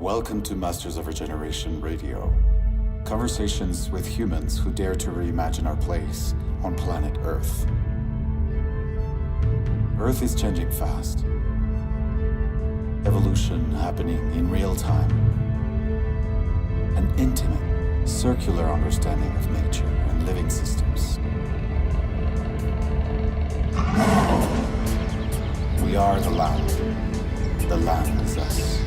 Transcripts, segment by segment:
Welcome to Masters of Regeneration Radio. Conversations with humans who dare to reimagine our place on planet Earth. Earth is changing fast. Evolution happening in real time. An intimate, circular understanding of nature and living systems. We are the land. The land is us.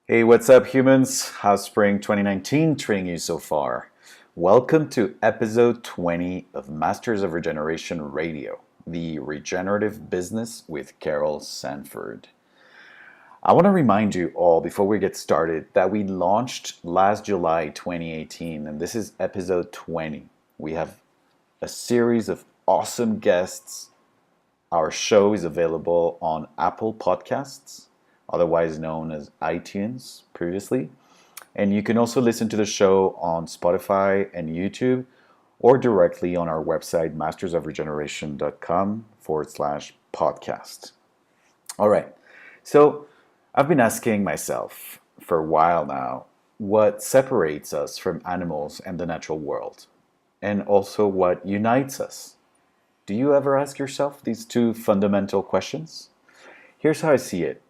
Hey, what's up, humans? How's spring 2019 treating you so far? Welcome to episode 20 of Masters of Regeneration Radio, the Regenerative Business with Carol Sanford. I want to remind you all before we get started that we launched last July 2018, and this is episode 20. We have a series of awesome guests. Our show is available on Apple Podcasts, otherwise known as iTunes previously. And you can also listen to the show on Spotify and YouTube or directly on our website, mastersofregeneration.com/podcast. All right, so I've been asking myself for a while now, what separates us from animals and the natural world? And also what unites us? Do you ever ask yourself these two fundamental questions? Here's how I see it.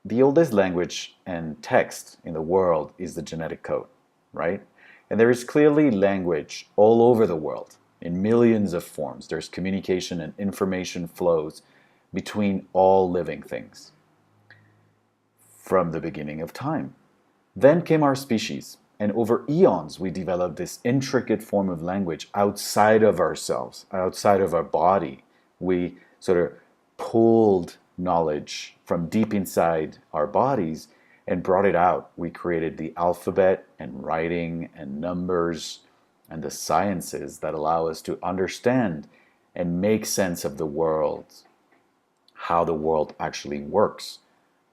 The oldest language and text in the world is the genetic code, right? And there is clearly language all over the world in millions of forms. There's communication and information flows between all living things from the beginning of time. Then came our species, and over eons we developed this intricate form of language outside of ourselves, outside of our body. We sort of pulled knowledge from deep inside our bodies and brought it out. We created the alphabet and writing and numbers and the sciences that allow us to understand and make sense of the world, how the world actually works,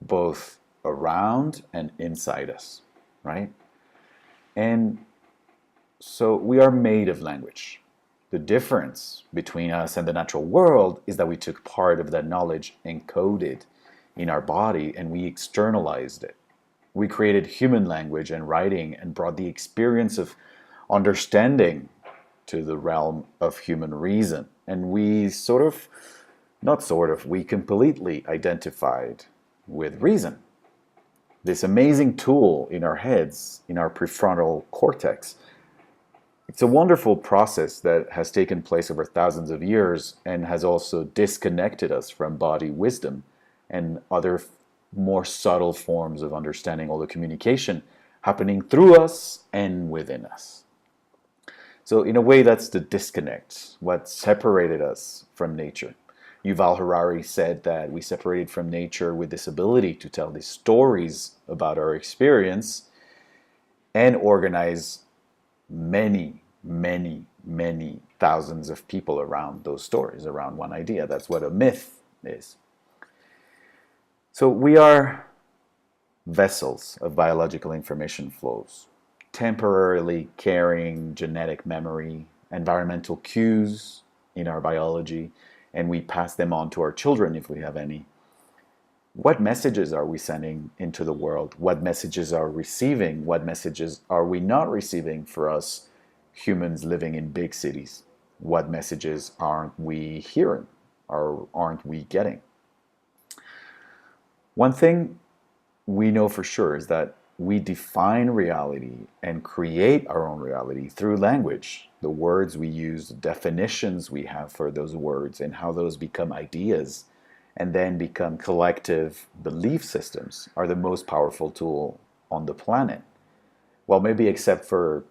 both around and inside us, right? And so we are made of language. The difference between us and the natural world is that we took part of that knowledge encoded in our body and we externalized it. We created human language and writing and brought the experience of understanding to the realm of human reason. And we we completely identified with reason. This amazing tool in our heads, in our prefrontal cortex. It's a wonderful process that has taken place over thousands of years and has also disconnected us from body wisdom and other more subtle forms of understanding all the communication happening through us and within us. So in a way, that's the disconnect, what separated us from nature. Yuval Harari said that we separated from nature with this ability to tell these stories about our experience and organize many thousands of people around those stories, around one idea. That's what a myth is. So we are vessels of biological information flows, temporarily carrying genetic memory, environmental cues in our biology, and we pass them on to our children if we have any. What messages are we sending into the world? What messages are we receiving? What messages are we not receiving for us humans living in big cities? What messages aren't we hearing or aren't we getting? One thing we know for sure is that we define reality and create our own reality through language. The words we use, the definitions we have for those words, and how those become ideas and then become collective belief systems are the most powerful tool on the planet. Well, maybe except for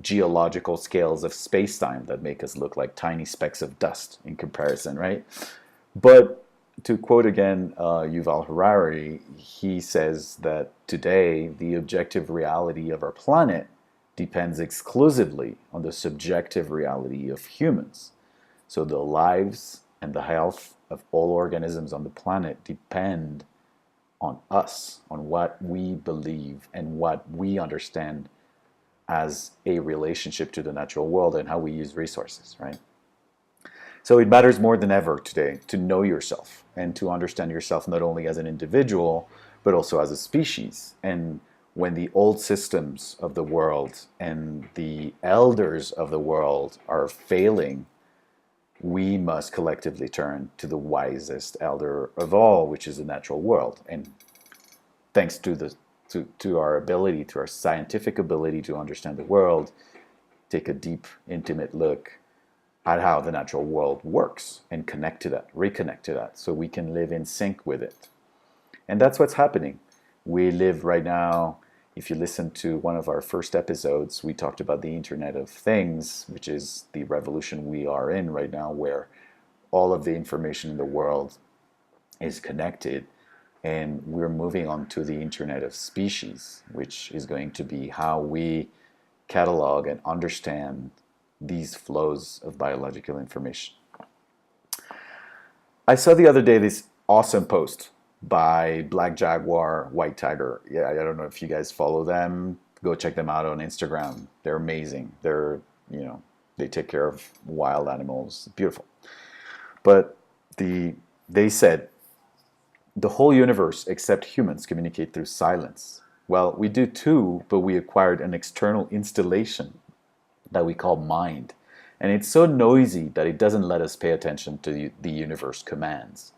geological scales of space-time that make us look like tiny specks of dust in comparison, right? But to quote again Yuval Harari, he says that today the objective reality of our planet depends exclusively on the subjective reality of humans. So the lives and the health of all organisms on the planet depend on us, on what we believe and what we understand as a relationship to the natural world and how we use resources, right? So it matters more than ever today to know yourself and to understand yourself not only as an individual, but also as a species. And when the old systems of the world and the elders of the world are failing, we must collectively turn to the wisest elder of all, which is the natural world. And thanks to our ability, to our scientific ability to understand the world, take a deep, intimate look at how the natural world works and connect to that, reconnect to that, so we can live in sync with it. And that's what's happening. We live right now, if you listen to one of our first episodes, we talked about the Internet of Things, which is the revolution we are in right now, where all of the information in the world is connected. And we're moving on to the Internet of Species, which is going to be how we catalog and understand these flows of biological information. I saw the other day this awesome post by Black Jaguar, White Tiger. Yeah, I don't know if you guys follow them. Go check them out on Instagram. They're amazing. They take care of wild animals. Beautiful. But they said the whole universe except humans communicate through silence. Well, we do too, but we acquired an external installation that we call mind. And it's so noisy that it doesn't let us pay attention to the universe commands.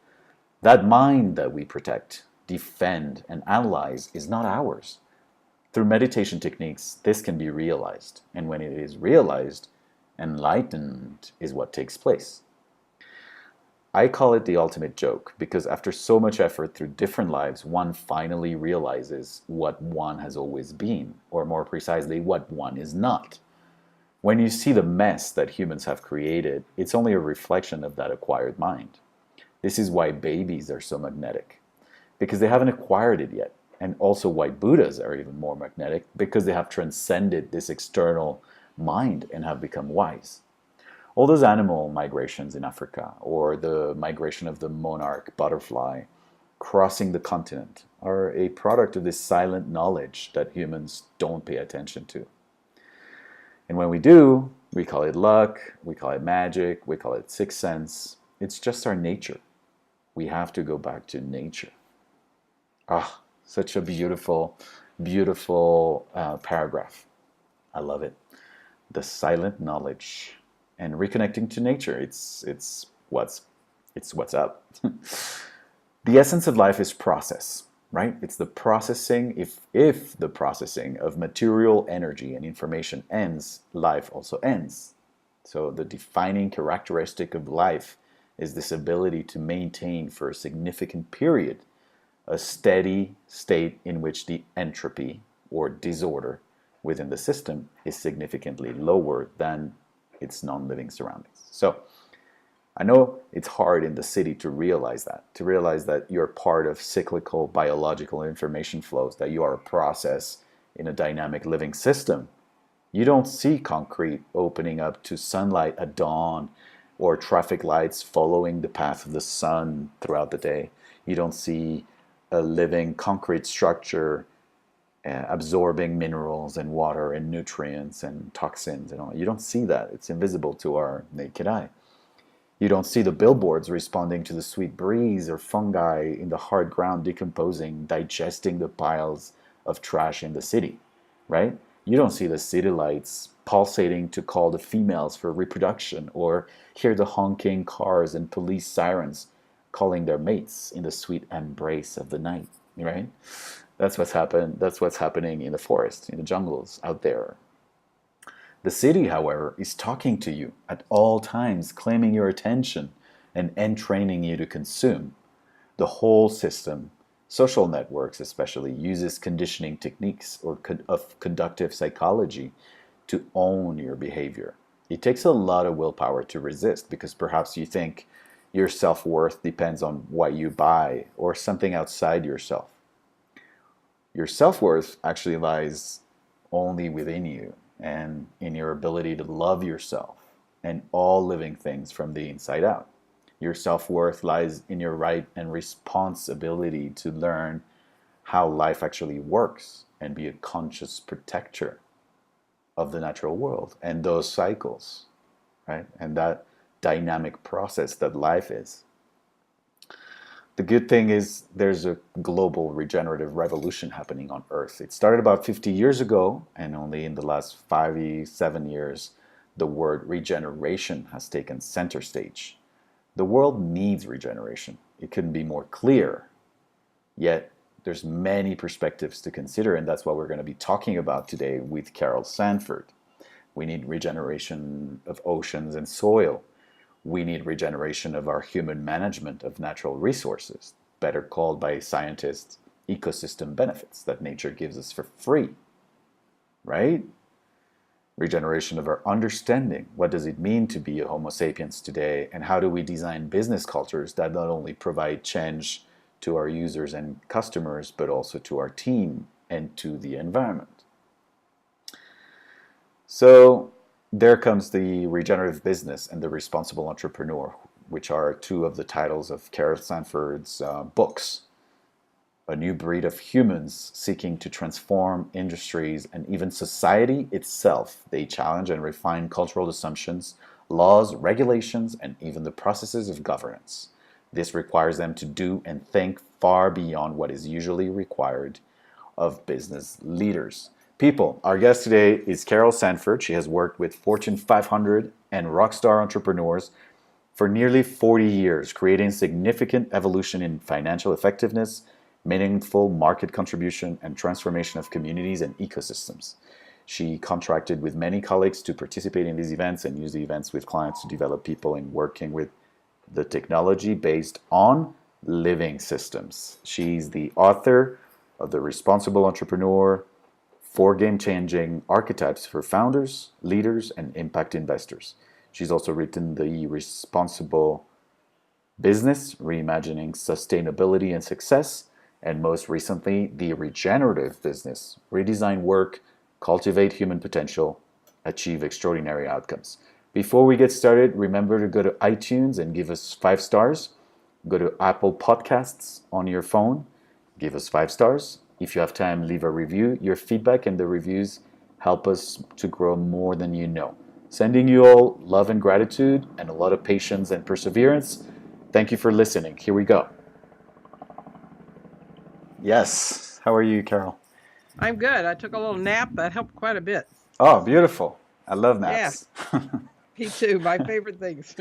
That mind that we protect, defend, and analyze is not ours. Through meditation techniques, this can be realized. And when it is realized, enlightenment is what takes place. I call it the ultimate joke because after so much effort through different lives, one finally realizes what one has always been, or more precisely, what one is not. When you see the mess that humans have created, it's only a reflection of that acquired mind. This is why babies are so magnetic, because they haven't acquired it yet. And also why Buddhas are even more magnetic, because they have transcended this external mind and have become wise. All those animal migrations in Africa, or the migration of the monarch butterfly crossing the continent, are a product of this silent knowledge that humans don't pay attention to. And when we do, we call it luck, we call it magic, we call it sixth sense. It's just our nature. We have to go back to nature. Ah, such a beautiful, beautiful paragraph. I love it. The silent knowledge and reconnecting to nature. It's what's up. The essence of life is process, right? It's the processing. If the processing of material energy and information ends, life also ends. So the defining characteristic of life is this ability to maintain for a significant period a steady state in which the entropy or disorder within the system is significantly lower than its non-living surroundings. So I know it's hard in the city to realize that you're part of cyclical biological information flows, that you are a process in a dynamic living system. You don't see concrete opening up to sunlight at dawn or traffic lights following the path of the sun throughout the day. You don't see a living concrete structure absorbing minerals and water and nutrients and toxins and all. You don't see that. It's invisible to our naked eye. You don't see the billboards responding to the sweet breeze or fungi in the hard ground decomposing, digesting the piles of trash in the city, right? You don't see the city lights pulsating to call the females for reproduction or hear the honking cars and police sirens calling their mates in the sweet embrace of the night, right? That's what's happening in the forest, in the jungles out there. The city, however, is talking to you at all times, claiming your attention and entraining you to consume. The whole system, social networks especially, uses conditioning techniques of conductive psychology to own your behavior. It takes a lot of willpower to resist because perhaps you think your self-worth depends on what you buy or something outside yourself. Your self-worth actually lies only within you and in your ability to love yourself and all living things from the inside out. Your self-worth lies in your right and responsibility to learn how life actually works and be a conscious protector of the natural world and those cycles, right? And that dynamic process that life is. The good thing is there's a global regenerative revolution happening on Earth. It started about 50 years ago, and only in the last 7 years, the word regeneration has taken center stage. The world needs regeneration. It couldn't be more clear. Yet, there's many perspectives to consider, and that's what we're going to be talking about today with Carol Sanford. We need regeneration of oceans and soil. We need regeneration of our human management of natural resources, better called by scientists ecosystem benefits that nature gives us for free, right? Regeneration of our understanding. What does it mean to be a Homo sapiens today? And how do we design business cultures that not only provide change to our users and customers, but also to our team and to the environment? So there comes the Regenerative Business and the Responsible Entrepreneur, which are two of the titles of Carol Sanford's books. A new breed of humans seeking to transform industries and even society itself. They challenge and refine cultural assumptions, laws, regulations, and even the processes of governance. This requires them to do and think far beyond what is usually required of business leaders. People, our guest today is Carol Sanford. She has worked with Fortune 500 and rockstar entrepreneurs for nearly 40 years, creating significant evolution in financial effectiveness, meaningful market contribution, and transformation of communities and ecosystems. She contracted with many colleagues to participate in these events and use the events with clients to develop people in working with the technology based on living systems. She's the author of The Responsible Entrepreneur, 4 game-changing archetypes for founders, leaders, and impact investors. She's also written The Responsible Business, Reimagining Sustainability and Success, and most recently, The Regenerative Business, Redesign Work, Cultivate Human Potential, Achieve Extraordinary Outcomes. Before we get started, remember to go to iTunes and give us 5 stars. Go to Apple Podcasts on your phone, give us 5 stars. If you have time, leave a review. Your feedback and the reviews help us to grow more than you know. Sending you all love and gratitude and a lot of patience and perseverance. Thank you for listening. Here we go. Yes. How are you, Carol? I'm good. I took a little nap. That helped quite a bit. Oh, beautiful. I love Yeah, naps. me too. My favorite things.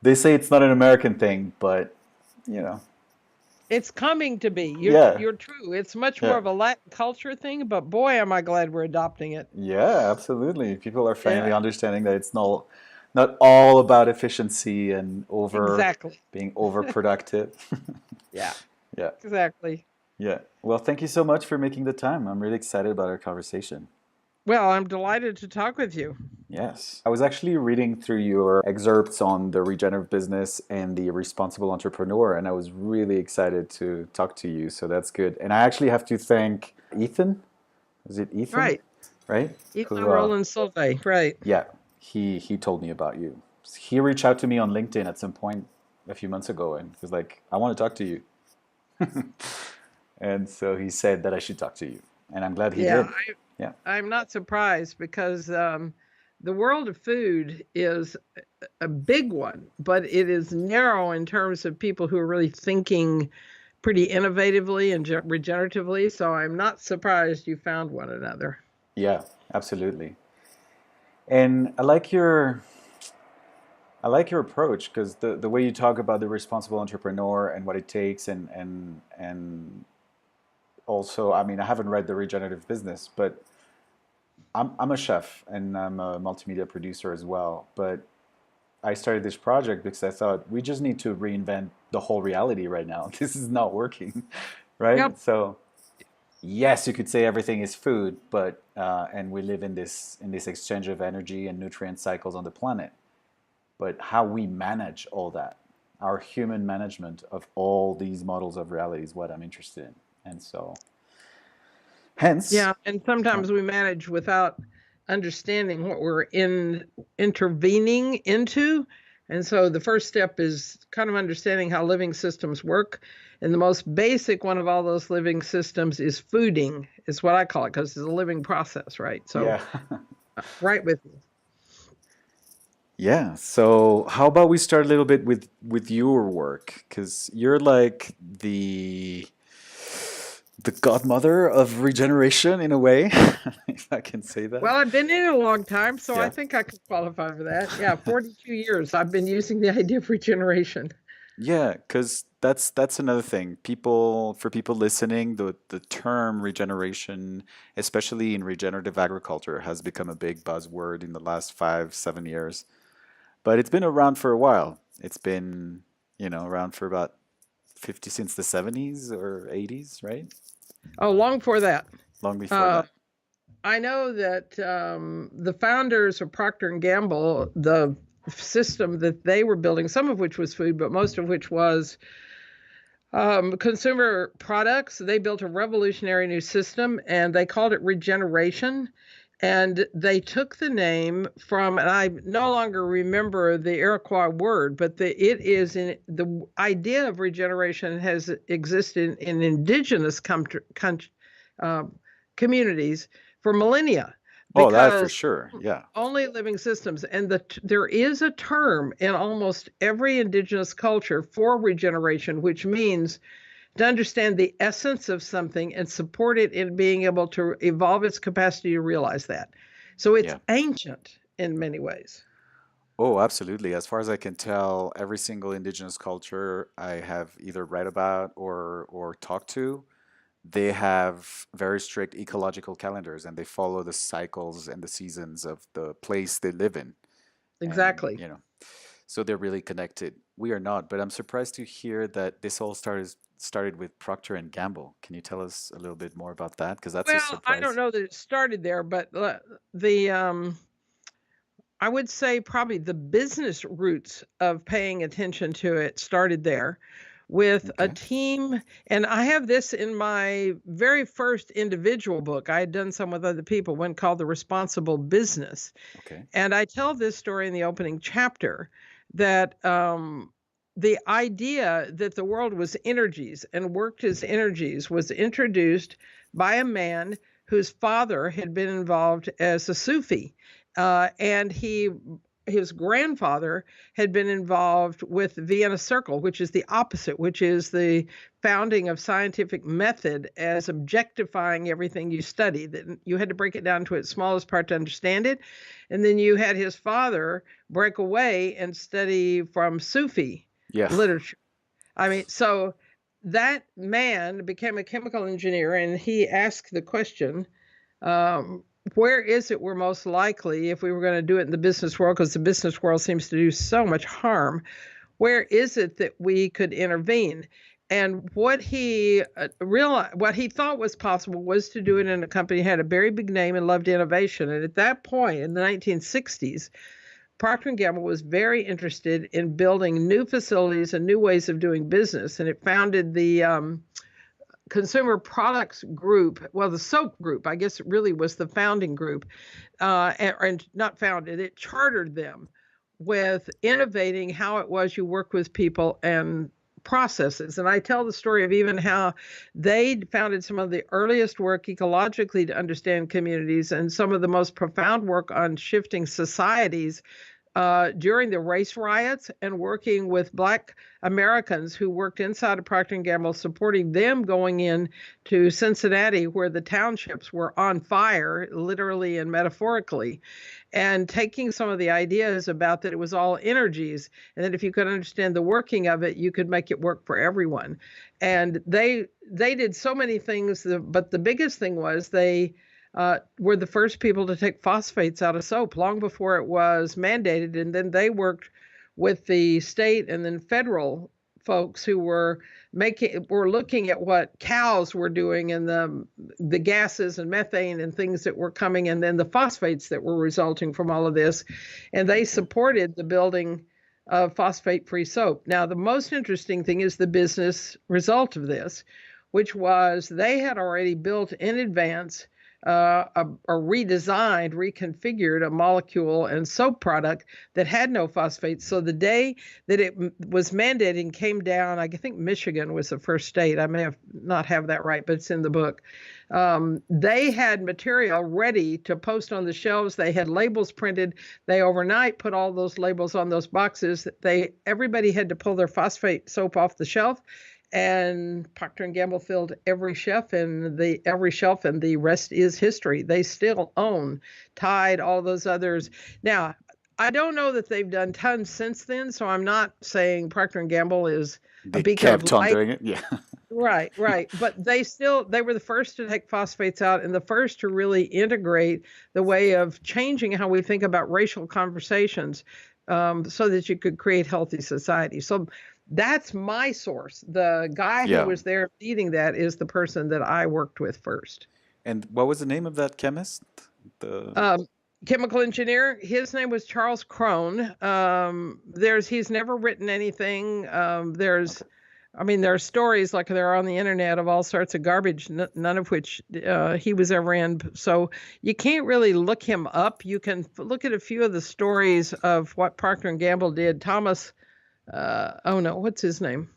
They say it's not an American thing, but, you know, It's coming to be. yeah, You're true. It's much more yeah. of a Latin culture thing, but boy, am I glad we're adopting it. Yeah, absolutely. People are finally Yeah, understanding that it's not all about efficiency and exactly. being overproductive. Yeah, Yeah, exactly. yeah. Well, thank you so much for making the time. I'm really excited about our conversation. Well, I'm delighted to talk with you. Yes. I was actually reading through your excerpts on the regenerative business and the responsible entrepreneur, and I was really excited to talk to you. So that's good. And I actually have to thank Ethan. Is it Ethan? Right. Right? Ethan Who Roland Solvay. Right. yeah, he told me about you. He reached out to me on LinkedIn at some point a few months ago and was like, "I want to talk to you." And so he said that I should talk to you, and I'm glad he Yeah, did. Yeah, I'm not surprised because the world of food is a big one, but it is narrow in terms of people who are really thinking pretty innovatively and regeneratively. So I'm not surprised you found one another. yeah, absolutely. And I like your approach because the way you talk about the responsible entrepreneur and what it takes and also, I mean, I haven't read the regenerative business, but I'm a chef and I'm a multimedia producer as well. But I started this project because I thought we just need to reinvent the whole reality right now. This is not working, right? Yep. So yes, you could say everything is food, but and we live in this exchange of energy and nutrient cycles on the planet. But how we manage all that, our human management of all these models of reality is what I'm interested in. And so, hence, Yeah. And yeah, sometimes we manage without understanding what we're intervening into. And so the first step is kind of understanding how living systems work. And the most basic one of all those living systems is fooding, is what I call it, because it's a living process, right? So Yeah. right with you. Yeah. So how about we start a little bit with your work? Because you're like the godmother of regeneration in a way, if I can say that. Well, I've been in it a long time, so I Yeah. think I could qualify for that. Yeah, 42 years I've been using the idea of regeneration. Yeah, because that's another thing. For people listening, the term regeneration, especially in regenerative agriculture, has become a big buzzword in the last 5, 7 years. But it's been around for a while. It's been, around for about 50 since the 70s or 80s, right? Oh, long before that. Long before Uh, that. I know that the founders of Procter and Gamble, the system that they were building, some of which was food, but most of which was consumer products. They built a revolutionary new system and they called it regeneration. And they took the name from, and I no longer remember the Iroquois word, but the idea of regeneration has existed in indigenous uh, communities for millennia Oh, that for because sure. Yeah. only living systems. And there is a term in almost every indigenous culture for regeneration, which means to understand the essence of something and support it in being able to evolve its capacity to realize that. So it's Yeah. ancient in many ways. Oh, absolutely. As far as I can tell, every single indigenous culture I have either read about or talked to, they have very strict ecological calendars and they follow the cycles and the seasons of the place they live in. And, Exactly. so they're really connected. We are not, but I'm surprised to hear that this all started with Procter and Gamble. Can you tell us a little bit more about that? Because that's a Well, I don't surprise. know that it started there, but the I would say probably the business roots of paying attention to it started there with a Okay. team. And I have this in my very first individual book. I had done some with other people, one called The Responsible Business. Okay. And I tell this story in the opening chapter that the idea that the world was energies and worked as energies was introduced by a man whose father had been involved as a Sufi. And his grandfather had been involved with Vienna Circle, which is the opposite, which is the founding of scientific method as objectifying everything you study, that you had to break it down to its smallest part to understand it. And then you had his father break away and study from Sufi Yeah. literature. I mean, so that man became a chemical engineer and he asked the question, um, where is it we're most likely, if we were going to do it in the business world, because the business world seems to do so much harm, where is it that we could intervene? And what he realized, what he thought was possible was to do it in a company that had a very big name and loved innovation. And at that point in the 1960s, Procter & Gamble was very interested in building new facilities and new ways of doing business. And it founded the consumer products group, well, the soap group, I guess it really was the founding group, and not founded, it chartered them with innovating how it was you work with people and processes. And I tell the story of even how they founded some of the earliest work ecologically to understand communities and some of the most profound work on shifting societies during the race riots and working with Black Americans who worked inside of Procter & Gamble, supporting them going in to Cincinnati where the townships were on fire, literally and metaphorically, and taking some of the ideas about that it was all energies and that if you could understand the working of it, you could make it work for everyone. And they did so many things, but the biggest thing was they were the first people to take phosphates out of soap long before it was mandated. And then they worked with the state and then federal folks who were looking at what cows were doing and the gases and methane and things that were coming, and then the phosphates that were resulting from all of this. And they Okay. supported the building of phosphate-free soap. Now, the most interesting thing is the business result of this, which was they had already built in advance a redesigned, reconfigured a molecule and soap product that had no phosphates. So the day that it was mandated and came down, I think Michigan was the first state. I may have not have that right, but it's in the book. They had material ready to post on the shelves. They had labels printed. They overnight put all those labels on those boxes. Everybody had to pull their phosphate soap off the shelf, and Procter & Gamble filled every shelf, and the rest is history. They still own Tide, all those others. Now, I don't know that they've done tons since then, so I'm not saying Procter & Gamble is They a beacon of kept on light. doing it. Yeah. Right. But they were the first to take phosphates out and the first to really integrate the way of changing how we think about racial conversations, so that you could create healthy society. So that's my source. The guy Yeah. who was there leading that is the person that I worked with first. And what was the name of that chemist? The Chemical engineer. His name was Charles Crone. He's never written anything. There are stories like they're on the internet of all sorts of garbage, none of which he was ever in. So you can't really look him up. You can look at a few of the stories of what Procter & Gamble did. Thomas, what's his name?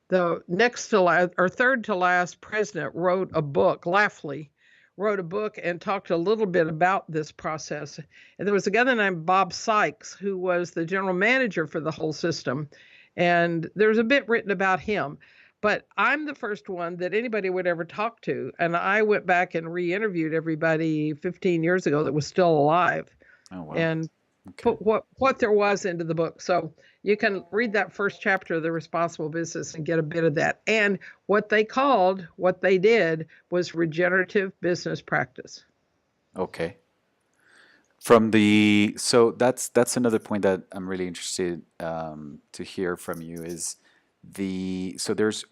The next to last or third to last president wrote a book, Laughley wrote a book and talked a little bit about this process. And there was a guy named Bob Sykes who was the general manager for the whole system. And there's a bit written about him, but I'm the first one that anybody would ever talk to. And I went back and re-interviewed everybody 15 years ago that was still alive. Oh, wow. And Okay. put what there was into the book. So you can read that first chapter of The Responsible Business and get a bit of that. And what they did was regenerative business practice. Okay. So that's another point that I'm really interested to hear from you is there's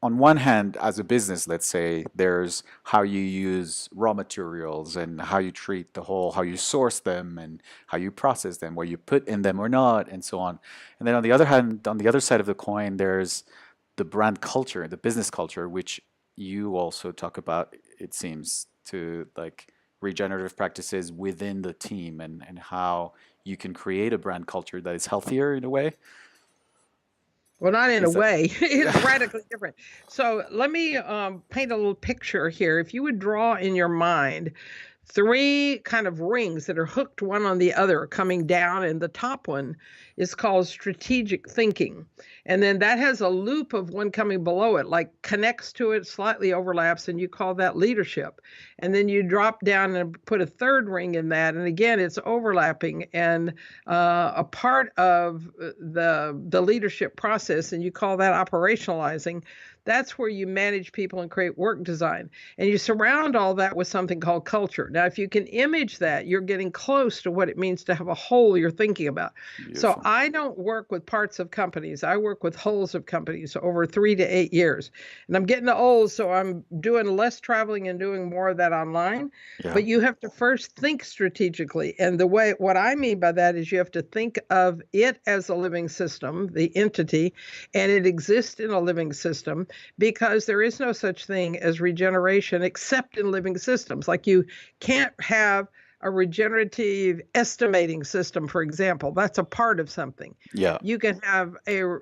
on one hand, as a business, let's say, there's how you use raw materials and how you treat how you source them and how you process them, what you put in them or not, and so on. And then on the other hand, on the other side of the coin, there's the brand culture, the business culture, which you also talk about, it seems, to like regenerative practices within the team and how you can create a brand culture that is healthier in a way. Well, not in a way. It's radically different. So let me paint a little picture here. If you would draw in your mind 3 kind of rings that are hooked one on the other coming down, and the top one is called strategic thinking. And then that has a loop of one coming below it, like connects to it, slightly overlaps, and you call that leadership. And then you drop down and put a 3rd ring in that, and again, it's overlapping and a part of the leadership process, and you call that operationalizing. That's where you manage people and create work design. And you surround all that with something called culture. Now, if you can image that, you're getting close to what it means to have a whole you're thinking about. Beautiful. So I don't work with parts of companies. I work with wholes of companies over 3 to 8 years. And I'm getting old, so I'm doing less traveling and doing more of that online. Yeah. But you have to first think strategically. And what I mean by that is you have to think of it as a living system, the entity, and it exists in a living system, because there is no such thing as regeneration except in living systems. Like you can't have a regenerative estimating system, for example. That's a part of something. Yeah. You can have a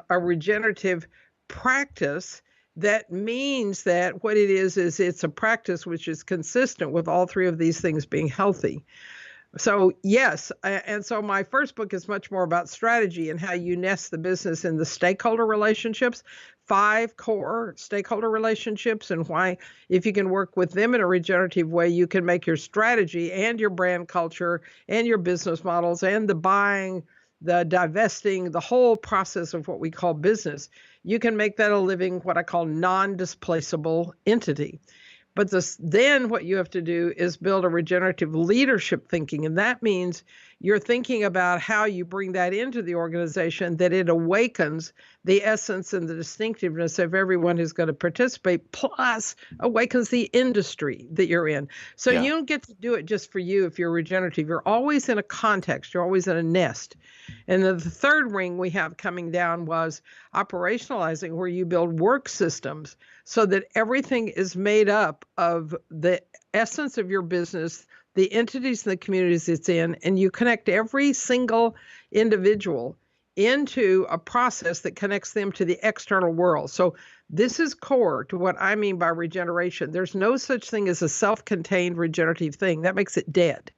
regenerative practice. That means that what it is it's a practice which is consistent with all 3 of these things being healthy. So yes, and so my first book is much more about strategy and how you nest the business in the stakeholder relationships, 5 core stakeholder relationships, and why, if you can work with them in a regenerative way, you can make your strategy and your brand culture and your business models and the buying, the divesting, the whole process of what we call business. You can make that a living, what I call non-displaceable entity. But then what you have to do is build a regenerative leadership thinking. And that means you're thinking about how you bring that into the organization, that it awakens the essence and the distinctiveness of everyone who's going to participate, plus awakens the industry that you're in. So Yeah. you don't get to do it just for you if you're regenerative. You're always in a context. You're always in a nest. And then the third ring we have coming down was operationalizing, where you build work systems so that everything is made up of the essence of your business, the entities and the communities it's in, and you connect every single individual into a process that connects them to the external world. So this is core to what I mean by regeneration. There's no such thing as a self-contained regenerative thing. That makes it dead.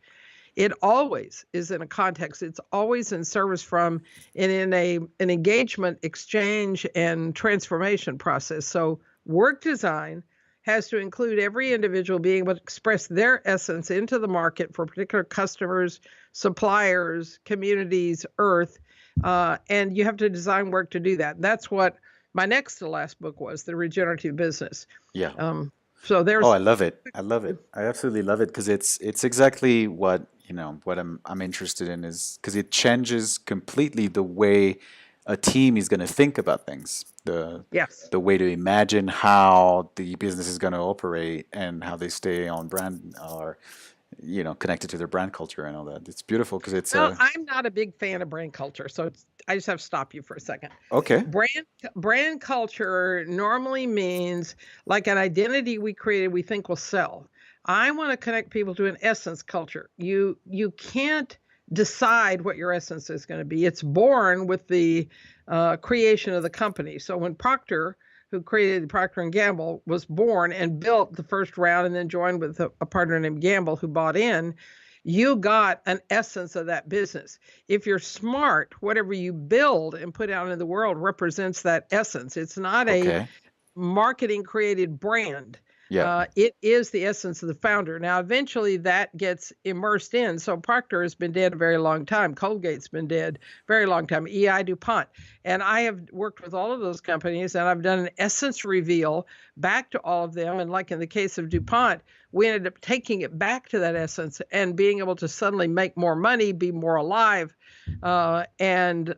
It always is in a context. It's always in service from and in an engagement, exchange, and transformation process. So work design has to include every individual being able to express their essence into the market for particular customers, suppliers, communities, earth, and you have to design work to do that. And that's what my next to last book was, The Regenerative Business. Yeah. So there's Oh, I love it. I love it. I absolutely love it because it's exactly what, what I'm interested in is because it changes completely the way a team is going to think about things, yes. the way to imagine how the business is going to operate and how they stay on brand or connected to their brand culture and all that. It's beautiful because it's Well, I'm not a big fan of brand culture, so I just have to stop you for a second. okay. Brand culture normally means like an identity we created we think will sell. I want to connect people to an essence culture. You can't decide what your essence is going to be. It's born with the creation of the company. So when Procter, who created Procter and Gamble, was born and built the first round and then joined with a partner named Gamble who bought in, you got an essence of that business. If you're smart, whatever you build and put out in the world represents that essence. It's not a Okay. marketing created brand. Yeah. It is the essence of the founder. Now, eventually that gets immersed in. So Procter has been dead a very long time. Colgate's been dead a very long time. EI DuPont. And I have worked with all of those companies and I've done an essence reveal back to all of them. And like in the case of DuPont, we ended up taking it back to that essence and being able to suddenly make more money, be more alive, and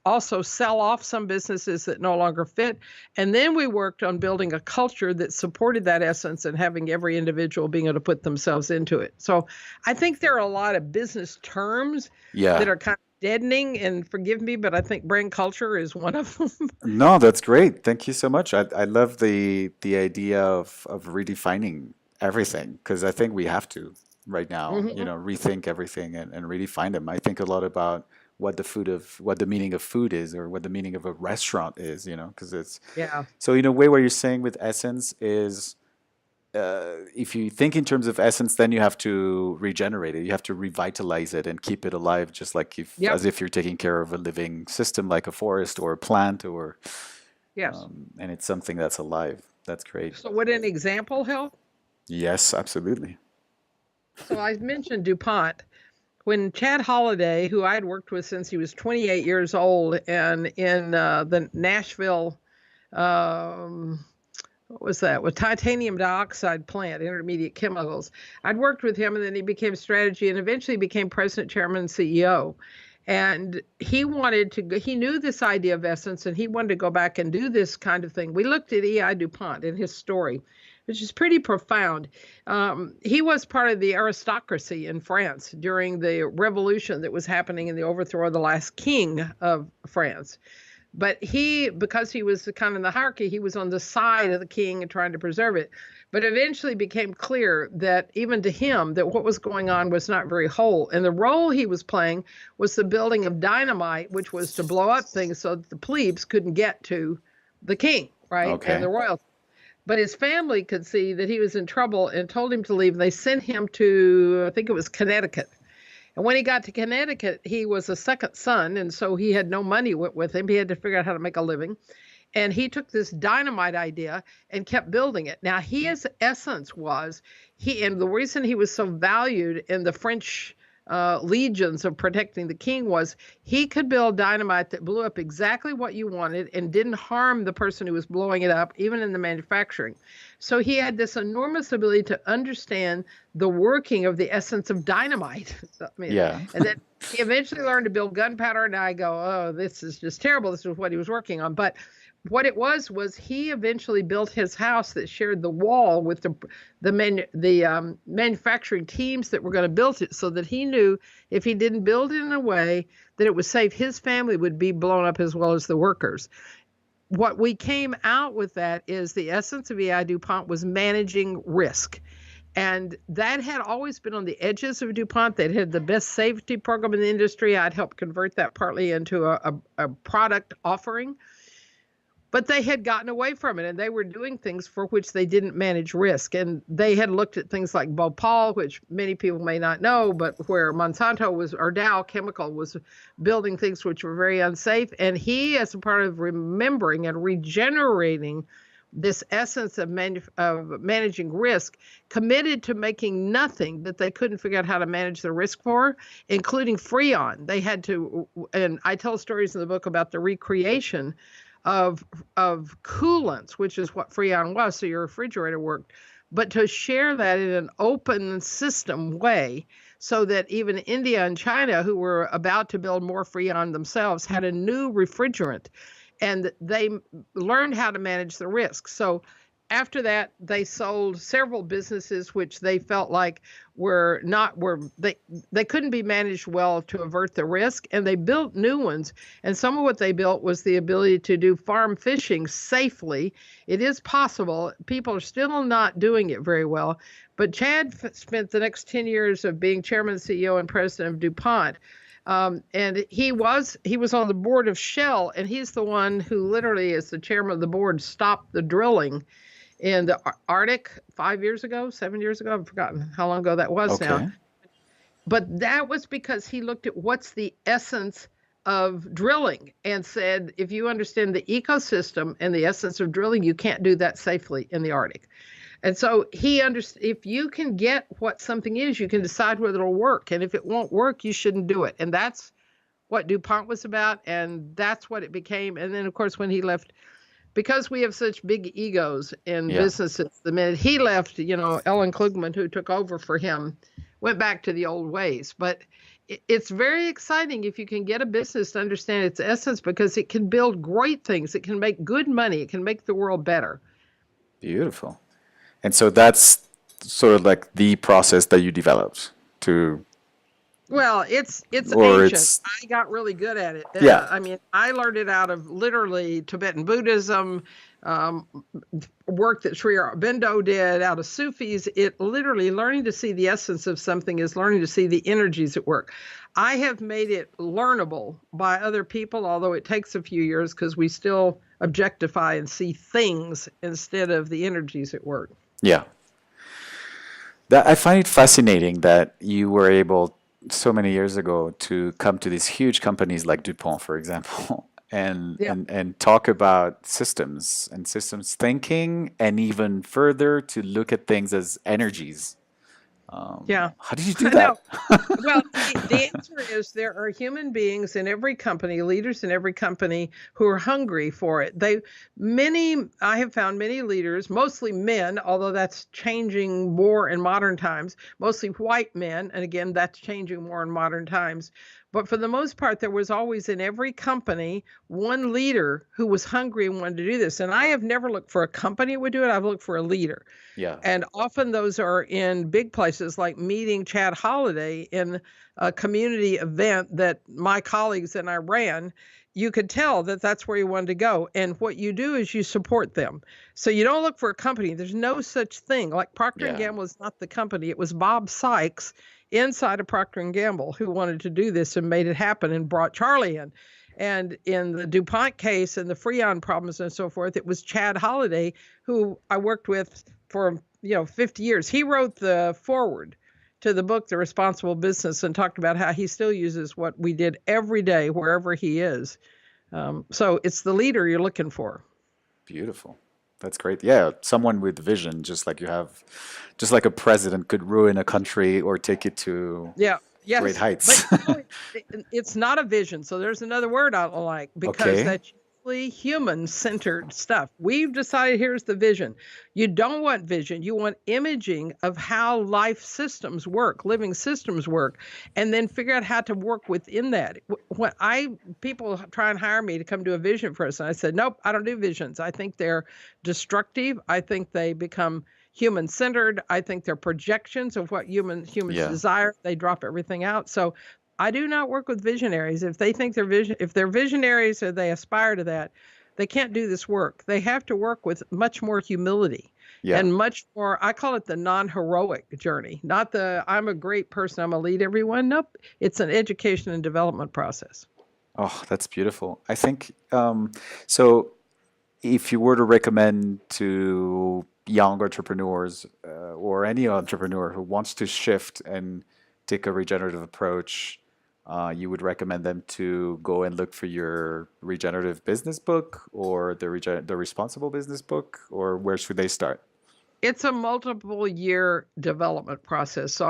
also sell off some businesses that no longer fit. And then we worked on building a culture that supported that essence and having every individual being able to put themselves into it. So I think there are a lot of business terms that are kind of deadening, and forgive me, but I think brand culture is one of them. No, that's great. Thank you so much. I love the idea of redefining everything because I think we have to right now, rethink everything and redefine them. I think a lot about what the meaning of food is or what the meaning of a restaurant is, because it's Yeah. so in a way what you're saying with essence is if you think in terms of essence, then you have to regenerate it. You have to revitalize it and keep it alive, just like Yep. as if you're taking care of a living system like a forest or a plant or Yes. and it's something that's alive. That's great. So would an example help? Yes, absolutely. So I mentioned DuPont. When Chad Holliday, who I had worked with since he was 28 years old, and in the Nashville, what was that, with titanium dioxide plant, intermediate chemicals, I'd worked with him, and then he became strategy and eventually became president, chairman, CEO. And he knew this idea of essence, and he wanted to go back and do this kind of thing. We looked at EI DuPont and his story, which is pretty profound. He was part of the aristocracy in France during the revolution that was happening in the overthrow of the last king of France. But because he was kind of in the hierarchy, he was on the side of the king and trying to preserve it. But eventually became clear that even to him, that what was going on was not very whole. And the role he was playing was the building of dynamite, which was to blow up things so that the plebes couldn't get to the king, right? Okay. And the royalty. But his family could see that he was in trouble and told him to leave. They sent him to, I think it was Connecticut. And when he got to Connecticut, he was a second son, and so he had no money with him. He had to figure out how to make a living. And he took this dynamite idea and kept building it. Now, his essence was, and the reason he was so valued in the French legions of protecting the king was he could build dynamite that blew up exactly what you wanted and didn't harm the person who was blowing it up, even in the manufacturing. So he had this enormous ability to understand the working of the essence of dynamite. Yeah. And then He eventually learned to build gunpowder, and I go, oh, this is just terrible. This is what he was working on. But what it was he eventually built his house that shared the wall with the manufacturing teams that were going to build it, so that he knew if he didn't build it in a way that it was safe, his family would be blown up as well as the workers. What we came out with that is the essence of EI DuPont was managing risk. And that had always been on the edges of DuPont. They'd had the best safety program in the industry. I'd helped convert that partly into a product offering. But they had gotten away from it, and they were doing things for which they didn't manage risk. And they had looked at things like Bhopal, which many people may not know, but where Monsanto or Dow Chemical was building things which were very unsafe. And he, as a part of remembering and regenerating this essence of managing risk, committed to making nothing that they couldn't figure out how to manage the risk for, including Freon. They had to, and I tell stories in the book about the recreation of coolants, which is what Freon was, so your refrigerator worked, but to share that in an open system way so that even India and China, who were about to build more Freon themselves, had a new refrigerant. And they learned how to manage the risk. So after that, they sold several businesses which they felt like they couldn't be managed well to avert the risk, and they built new ones. And some of what they built was the ability to do farm fishing safely. It is possible. People are still not doing it very well. But Chad spent the next 10 years of being chairman, CEO, and president of DuPont. And he was on the board of Shell, and he's the one who literally, as the chairman of the board, stopped the drilling in the Arctic 7 years ago. I've forgotten how long ago that was now. But that was because he looked at what's the essence of drilling and said, if you understand the ecosystem and the essence of drilling, you can't do that safely in the Arctic. And so if you can get what something is, you can decide whether it'll work. And if it won't work, you shouldn't do it. And that's what DuPont was about. And that's what it became. And then, of course, when he left, because we have such big egos in businesses, the minute he left, Ellen Klugman, who took over for him, went back to the old ways. But it's very exciting if you can get a business to understand its essence, because it can build great things. It can make good money. It can make the world better. Beautiful. And so that's sort of like the process that you developed to. Well, it's ancient. I got really good at it. Yeah. I mean, I learned it out of literally Tibetan Buddhism, work that Sri Aurobindo did, out of Sufis. It literally, learning to see the essence of something is learning to see the energies at work. I have made it learnable by other people, although it takes a few years because we still objectify and see things instead of the energies at work. Yeah. I find it fascinating that you were able so many years ago to come to these huge companies like DuPont, for example, and talk about systems and systems thinking, and even further to look at things as energies. How did you do that? Well, the answer is there are human beings in every company, leaders in every company, who are hungry for it. I have found many leaders, mostly men, although that's changing more in modern times, mostly white men. And again, that's changing more in modern times. But for the most part, there was always in every company one leader who was hungry and wanted to do this. And I have never looked for a company that would do it. I've looked for a leader. Yeah. And often those are in big places, like meeting Chad Holliday in a community event that my colleagues and I ran. You could tell that that's where you wanted to go. And what you do is you support them. So you don't look for a company. There's no such thing. Like Procter & Gamble is not the company. It was Bob Sykes inside of Procter & Gamble who wanted to do this and made it happen and brought Charlie in. And in the DuPont case and the Freon problems and so forth, it was Chad Holliday, who I worked with for 50 years. He wrote the foreword to the book, The Responsible Business, and talked about how he still uses what we did every day, wherever he is. So it's the leader you're looking for. Beautiful. That's great. Yeah, someone with vision, just like you have, just like a president could ruin a country or take it to great heights. But it's not a vision. So there's another word I don't like, because that responsibly human-centered stuff. We've decided here's the vision. You don't want vision. You want imaging of how life systems work, living systems work, and then figure out how to work within that. When people try and hire me to come do a vision for us, and I said, nope, I don't do visions. I think they're destructive. I think they become human-centered. I think they're projections of what humans desire. They drop everything out. So I do not work with visionaries. If they think if they're visionaries or they aspire to that, they can't do this work. They have to work with much more humility and much more, I call it the non-heroic journey, not the, I'm a great person, I'm going to lead everyone. Nope. It's an education and development process. Oh, that's beautiful. I think, so if you were to recommend to young entrepreneurs or any entrepreneur who wants to shift and take a regenerative approach, you would recommend them to go and look for your regenerative business book or the responsible business book, or where should they start? It's a multiple year development process. So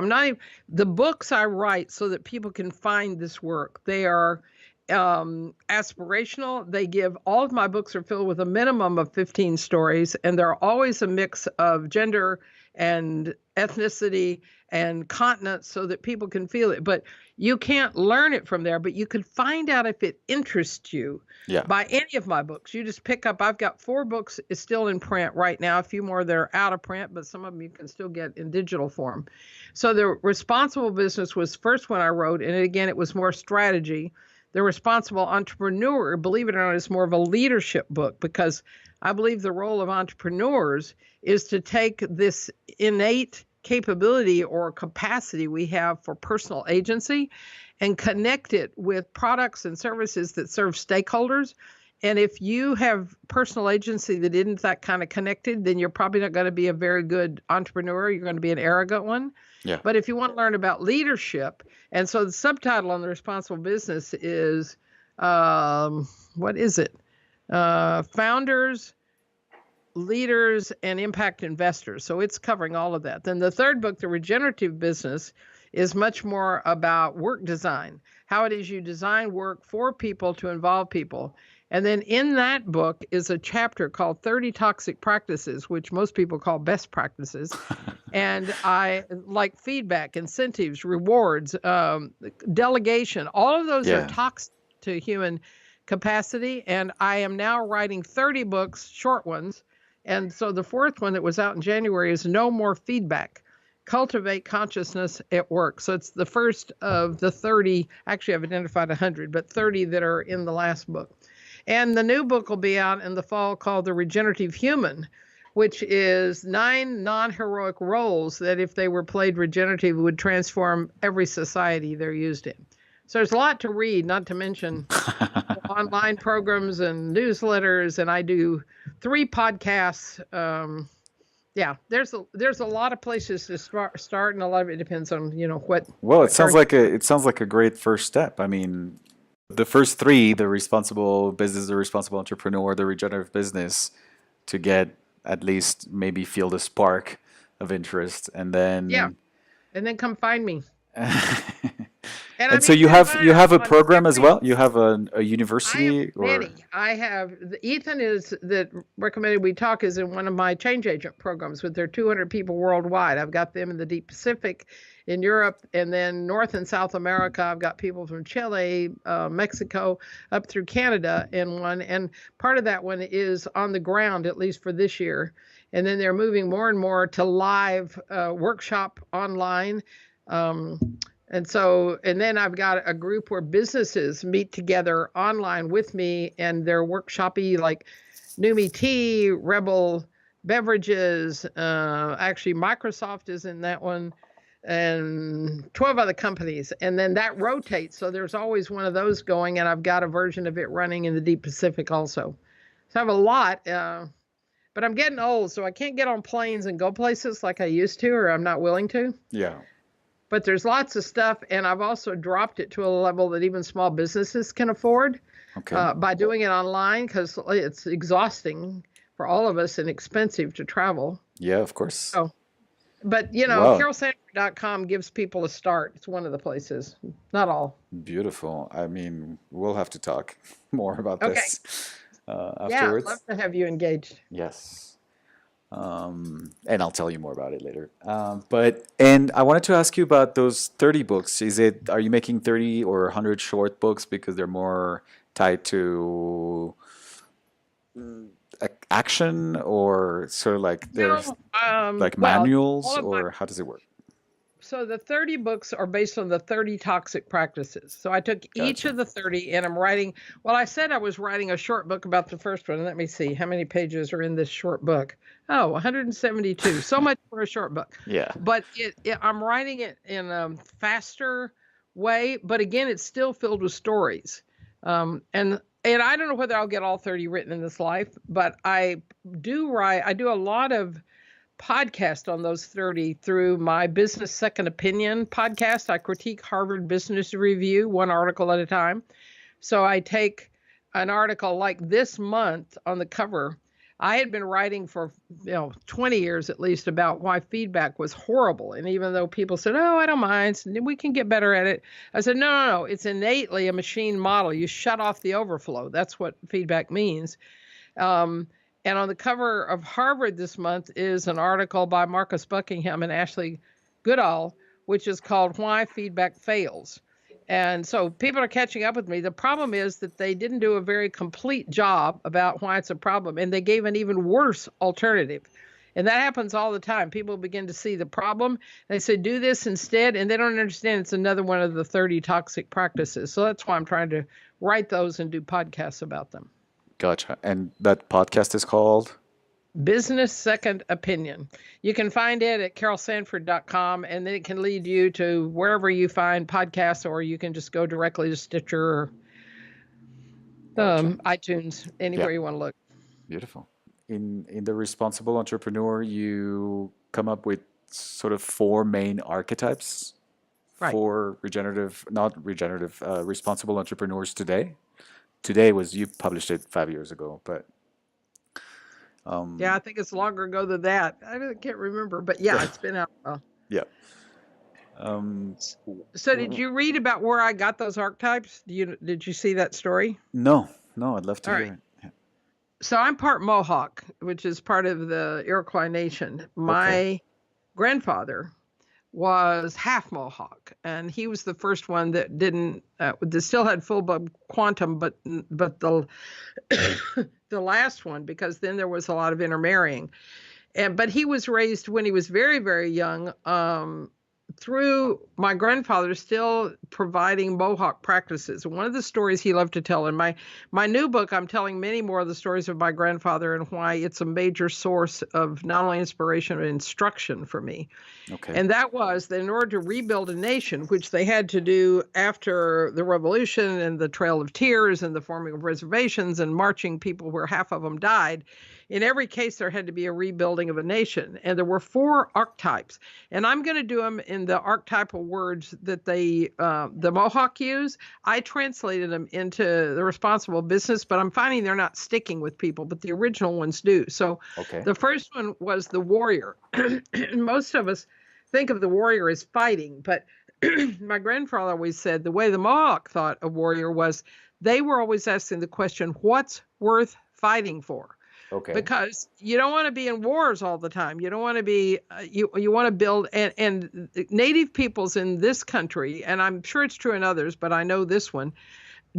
the books I write so that people can find this work, they are aspirational. All of my books are filled with a minimum of 15 stories, and they're always a mix of gender and ethnicity and continent so that people can feel it. But you can't learn it from there, but you can find out if it interests you by any of my books. You just pick up, I've got 4 books is still in print right now, a few more that are out of print, but some of them you can still get in digital form. So the Responsible Business was the first one I wrote, and again, it was more strategy. The Responsible Entrepreneur, believe it or not, is more of a leadership book, because I believe the role of entrepreneurs is to take this innate capability or capacity we have for personal agency and connect it with products and services that serve stakeholders. And if you have personal agency that isn't that kind of connected, then you're probably not going to be a very good entrepreneur. You're going to be an arrogant one. Yeah. But if you want to learn about leadership, and so the subtitle on the Responsible Business is, what is it? Founders, Leaders, and Impact Investors. So it's covering all of that. Then the third book, The Regenerative Business, is much more about work design, how it is you design work for people to involve people. And then in that book is a chapter called 30 Toxic Practices, which most people call best practices. And I like feedback, incentives, rewards, delegation. All of those are toxic to human capacity. And I am now writing 30 books, short ones. And so the fourth one that was out in January is No More Feedback. Cultivate Consciousness at Work. So it's the first of the 30, actually I've identified 100, but 30 that are in the last book. And the new book will be out in the fall called The Regenerative Human, which is 9 non-heroic roles that if they were played regenerative would transform every society they're used in. So there's a lot to read, not to mention online programs and newsletters, and I do 3 podcasts. There's a lot of places to start, and a lot of it depends on what. Well, it sounds like a great first step. I mean, the first 3, the Responsible Business, the Responsible Entrepreneur, the Regenerative Business, to get at least maybe feel the spark of interest, and then come find me. And so you have a program as well. You have a university, I have Ethan that recommended we talk is in one of my change agent programs with their 200 people worldwide. I've got them in the deep Pacific, in Europe, and then North and South America. I've got people from Chile, Mexico, up through Canada in one. And part of that one is on the ground, at least for this year. And then they're moving more and more to live workshop online. And then I've got a group where businesses meet together online with me, and they're workshoppy, like Numi Tea, Rebel Beverages. Actually, Microsoft is in that one, and 12 other companies. And then that rotates. So there's always one of those going, and I've got a version of it running in the Deep Pacific also. So I have a lot, but I'm getting old, so I can't get on planes and go places like I used to, or I'm not willing to. Yeah. But there's lots of stuff, and I've also dropped it to a level that even small businesses can afford by doing it online, because it's exhausting for all of us and expensive to travel. Yeah, of course. So, but, CarolSanford.com gives people a start. It's one of the places, not all. Beautiful. I mean, we'll have to talk more about this. Yeah, I'd love afterwards. to have you engaged. Yes. And I'll tell you more about it later. And I wanted to ask you about those 30 books. Are you making 30 or 100 short books because they're more tied to action, or sort of like there's No, like well, manuals, all of my or how does it work? so the 30 books are based on the 30 toxic practices. So I took each Gotcha. of the 30 and I'm writing, well, I said I was writing a short book about the first one. Let me see how many pages are in this short book. Oh, 172. So much for a short book. Yeah. But I'm writing it in a faster way, but again, it's still filled with stories. And I don't know whether I'll get all 30 written in this life, but I do a lot of podcast on those 30 through my Business Second Opinion podcast. I critique Harvard Business Review one article at a time. So I take an article like this month on the cover. I had been writing for 20 years at least about why feedback was horrible. And even though people said, oh, I don't mind, we can get better at it. I said, no. It's innately a machine model. You shut off the overflow. That's what feedback means. And on the cover of Harvard this month is an article by Marcus Buckingham and Ashley Goodall, which is called Why Feedback Fails. And so people are catching up with me. The problem is that they didn't do a very complete job about why it's a problem, and they gave an even worse alternative. And that happens all the time. People begin to see the problem. They say, do this instead, and they don't understand it's another one of the 30 toxic practices. So that's why I'm trying to write those and do podcasts about them. Gotcha. And that podcast is called? Business Second Opinion. You can find it at carolsanford.com, and then it can lead you to wherever you find podcasts, or you can just go directly to Stitcher or Gotcha. iTunes, Yeah. anywhere you want to look. Beautiful. In the Responsible Entrepreneur, you come up with sort of four main archetypes Right. for responsible entrepreneurs today. Today was, you published it 5 years ago, but Yeah, I think it's longer ago than that. I can't remember, but yeah, it's been out. yeah. So did you read about where I got those archetypes? Did you see that story? No, I'd love to All hear right. it. Yeah. So I'm part Mohawk, which is part of the Iroquois Nation. Okay. My grandfather was half Mohawk, and he was the first one that didn't that still had full blood quantum, but the the last one, because then there was a lot of intermarrying. But he was raised when he was very, very young, through my grandfather still providing Mohawk practices. One of the stories he loved to tell in my new book, I'm telling many more of the stories of my grandfather and why it's a major source of not only inspiration but instruction for me. Okay. And that was that in order to rebuild a nation, which they had to do after the revolution and the Trail of Tears and the forming of reservations and marching people where half of them died, in every case there had to be a rebuilding of a nation. And there were four archetypes. And I'm going to do them in the archetypal words that the Mohawk use. I translated them into the Responsible Business, but I'm finding they're not sticking with people, but the original ones do. So Okay. the first one was the warrior. Most of us think of the warrior as fighting, but my grandfather always said the way the Mohawk thought a warrior was they were always asking the question, what's worth fighting for? Okay. Because you don't want to be in wars all the time. You don't want to be, you want to build, and Native peoples in this country, and I'm sure it's true in others, but I know this one,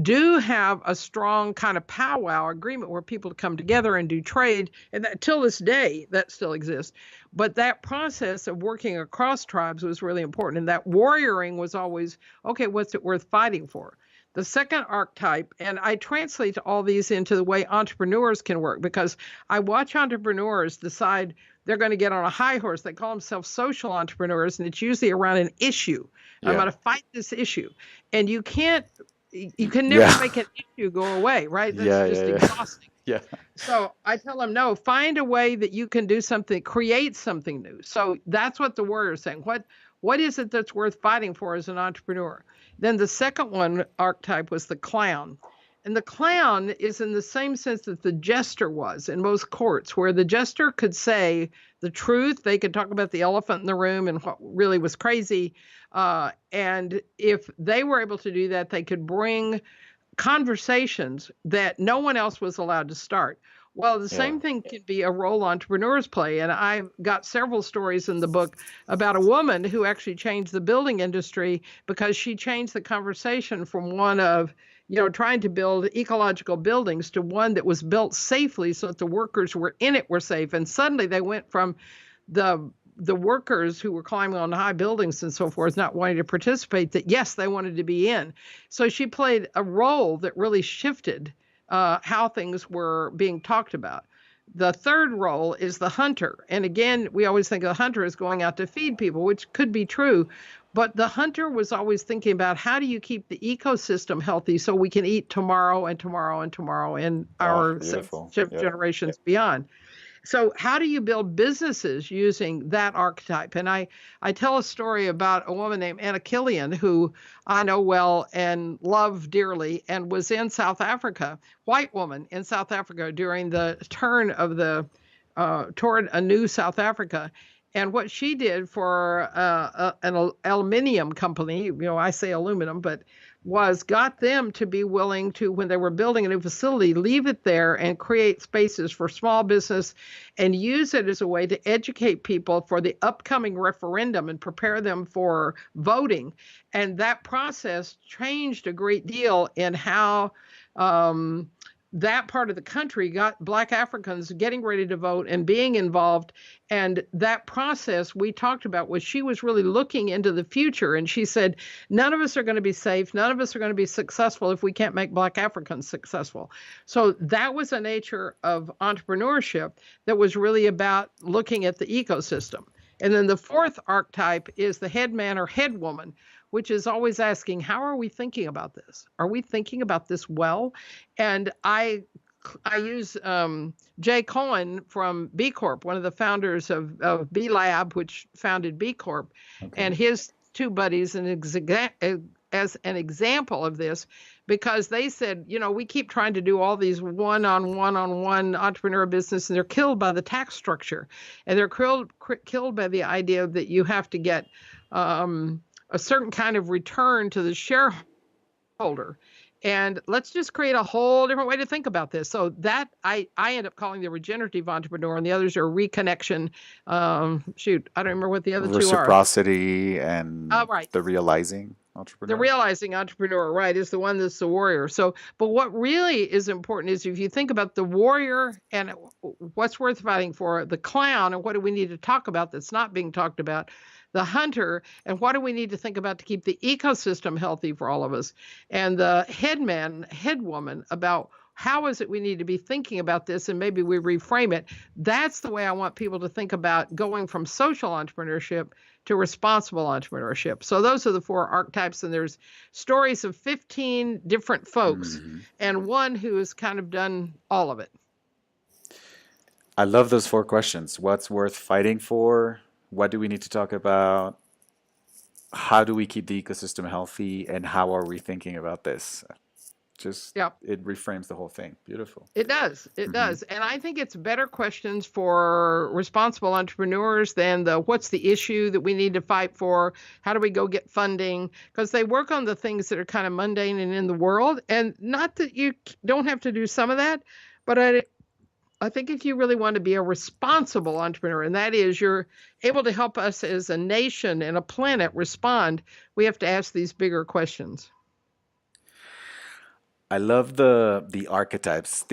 do have a strong kind of powwow agreement where people come together and do trade. And that, till this day, that still exists. But that process of working across tribes was really important. And that warrioring was always, okay, what's it worth fighting for? The second archetype, and I translate all these into the way entrepreneurs can work, because I watch entrepreneurs decide they're going to get on a high horse. They call themselves social entrepreneurs, and it's usually around an issue. Yeah. I'm going to fight this issue. And you can never make an issue go away, right? That's just exhausting. Yeah. So I tell them, no, find a way that you can do something, create something new. So that's what the warrior is saying. What is it that's worth fighting for as an entrepreneur? Then the second one archetype was the clown. And the clown is in the same sense that the jester was in most courts, where the jester could say the truth. They could talk about the elephant in the room and what really was crazy. And if they were able to do that, they could bring conversations that no one else was allowed to start. Well, the Yeah. same thing can be a role entrepreneurs play. And I've got several stories in the book about a woman who actually changed the building industry because she changed the conversation from one of, trying to build ecological buildings to one that was built safely so that the workers were in it were safe. And suddenly they went from the workers who were climbing on high buildings and so forth, not wanting to participate, that yes, they wanted to be in. So she played a role that really shifted how things were being talked about. The third role is the hunter. And again, we always think of the hunter as going out to feed people, which could be true. But the hunter was always thinking about how do you keep the ecosystem healthy so we can eat tomorrow and tomorrow and tomorrow and our Beautiful. Yep. generations beyond. So how do you build businesses using that archetype? And I tell a story about a woman named Anna Killian, who I know well and love dearly, and was in South Africa, white woman in South Africa during the turn of the toward a new South Africa. And what she did for an aluminium company, I say aluminum, but was got them to be willing to, when they were building a new facility, leave it there and create spaces for small business and use it as a way to educate people for the upcoming referendum and prepare them for voting. And that process changed a great deal in how that part of the country got Black Africans getting ready to vote and being involved. And that process we talked about was she was really looking into the future. And she said, none of us are going to be safe. None of us are going to be successful if we can't make Black Africans successful. So that was a nature of entrepreneurship that was really about looking at the ecosystem. And then the fourth archetype is the head man or head woman, which is always asking, how are we thinking about this? Are we thinking about this well? And I use Jay Cohen from B Corp, one of the founders of B Lab, which founded B Corp, and his two buddies as an example of this, because they said, we keep trying to do all these one-on-one entrepreneur business, and they're killed by the tax structure, and they're killed by the idea that you have to get a certain kind of return to the shareholder. And let's just create a whole different way to think about this. So that I end up calling the regenerative entrepreneur, and the others are reconnection. I don't remember what the other two are. Reciprocity and right. The realizing entrepreneur. The realizing entrepreneur, right, is the one that's the warrior. So, but what really is important is if you think about the warrior and what's worth fighting for, the clown, and what do we need to talk about that's not being talked about, the hunter, and what do we need to think about to keep the ecosystem healthy for all of us, and the headman, headwoman, about how is it we need to be thinking about this, and maybe we reframe it. That's the way I want people to think about going from social entrepreneurship to responsible entrepreneurship. So those are the four archetypes, and there's stories of 15 different folks and one who has kind of done all of it. I love those four questions. What's worth fighting for? What do we need to talk about? How do we keep the ecosystem healthy? And how are we thinking about this? It reframes the whole thing. Beautiful. It does. It does. And I think it's better questions for responsible entrepreneurs than what's the issue that we need to fight for? How do we go get funding? Because they work on the things that are kind of mundane and in the world. And not that you don't have to do some of that, but I think if you really want to be a responsible entrepreneur, and that is you're able to help us as a nation and a planet respond, we have to ask these bigger questions. I love the archetypes.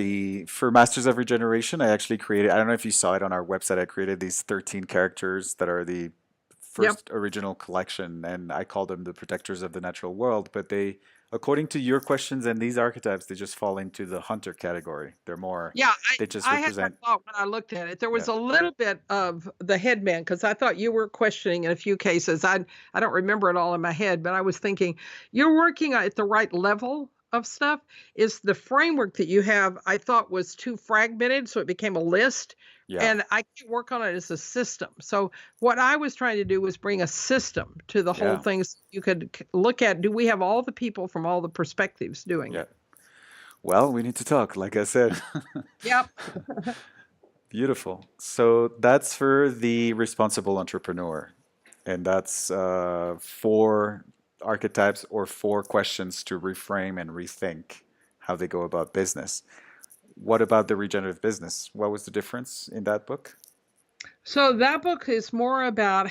For Masters of Regeneration, I actually created, I don't know if you saw it on our website, I created these 13 characters that are the first original collection, and I call them the protectors of the natural world, but they, according to your questions and these archetypes, they just fall into the hunter category. They're more, they just I represent. had thought when I looked at it, there was a little bit of the headman, because I thought you were questioning in a few cases. I don't remember it all in my head, but I was thinking you're working at the right level of stuff. Is the framework that you have, I thought, was too fragmented, so it became a list. And I can't work on it as a system. So what I was trying to do was bring a system to the whole thing, so you could look at, do we have all the people from all the perspectives doing it? Well, we need to talk, like I said. Beautiful. So that's for the responsible entrepreneur. And that's 4 archetypes or 4 questions to reframe and rethink how they go about business. What about the regenerative business? What was the difference in that book? So that book is more about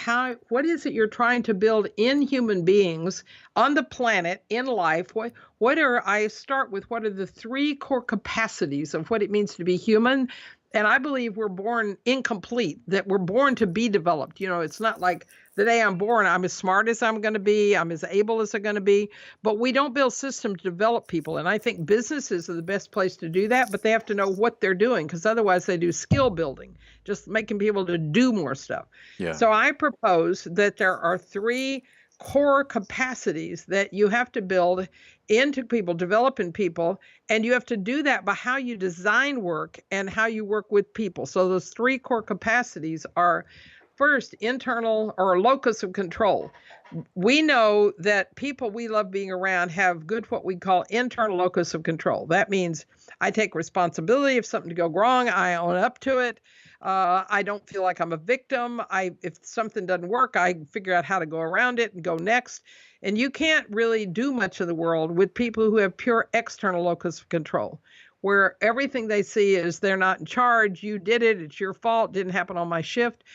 what is it you're trying to build in human beings on the planet, in life? I start with what are the three core capacities of what it means to be human? And I believe we're born incomplete, that we're born to be developed. It's not like the day I'm born, I'm as smart as I'm going to be, I'm as able as I'm going to be, but we don't build systems to develop people. And I think businesses are the best place to do that, but they have to know what they're doing, because otherwise they do skill building, just making people to do more stuff. Yeah. So I propose that there are three core capacities that you have to build into people, develop in people, and you have to do that by how you design work and how you work with people. So those three core capacities are, first, internal or locus of control. We know that people we love being around have good, what we call internal locus of control. That means I take responsibility if something to go wrong, I own up to it. I don't feel like I'm a victim. If something doesn't work, I figure out how to go around it and go next. And you can't really do much of the world with people who have pure external locus of control, where everything they see is they're not in charge. You did it. It's your fault. Didn't happen on my shift.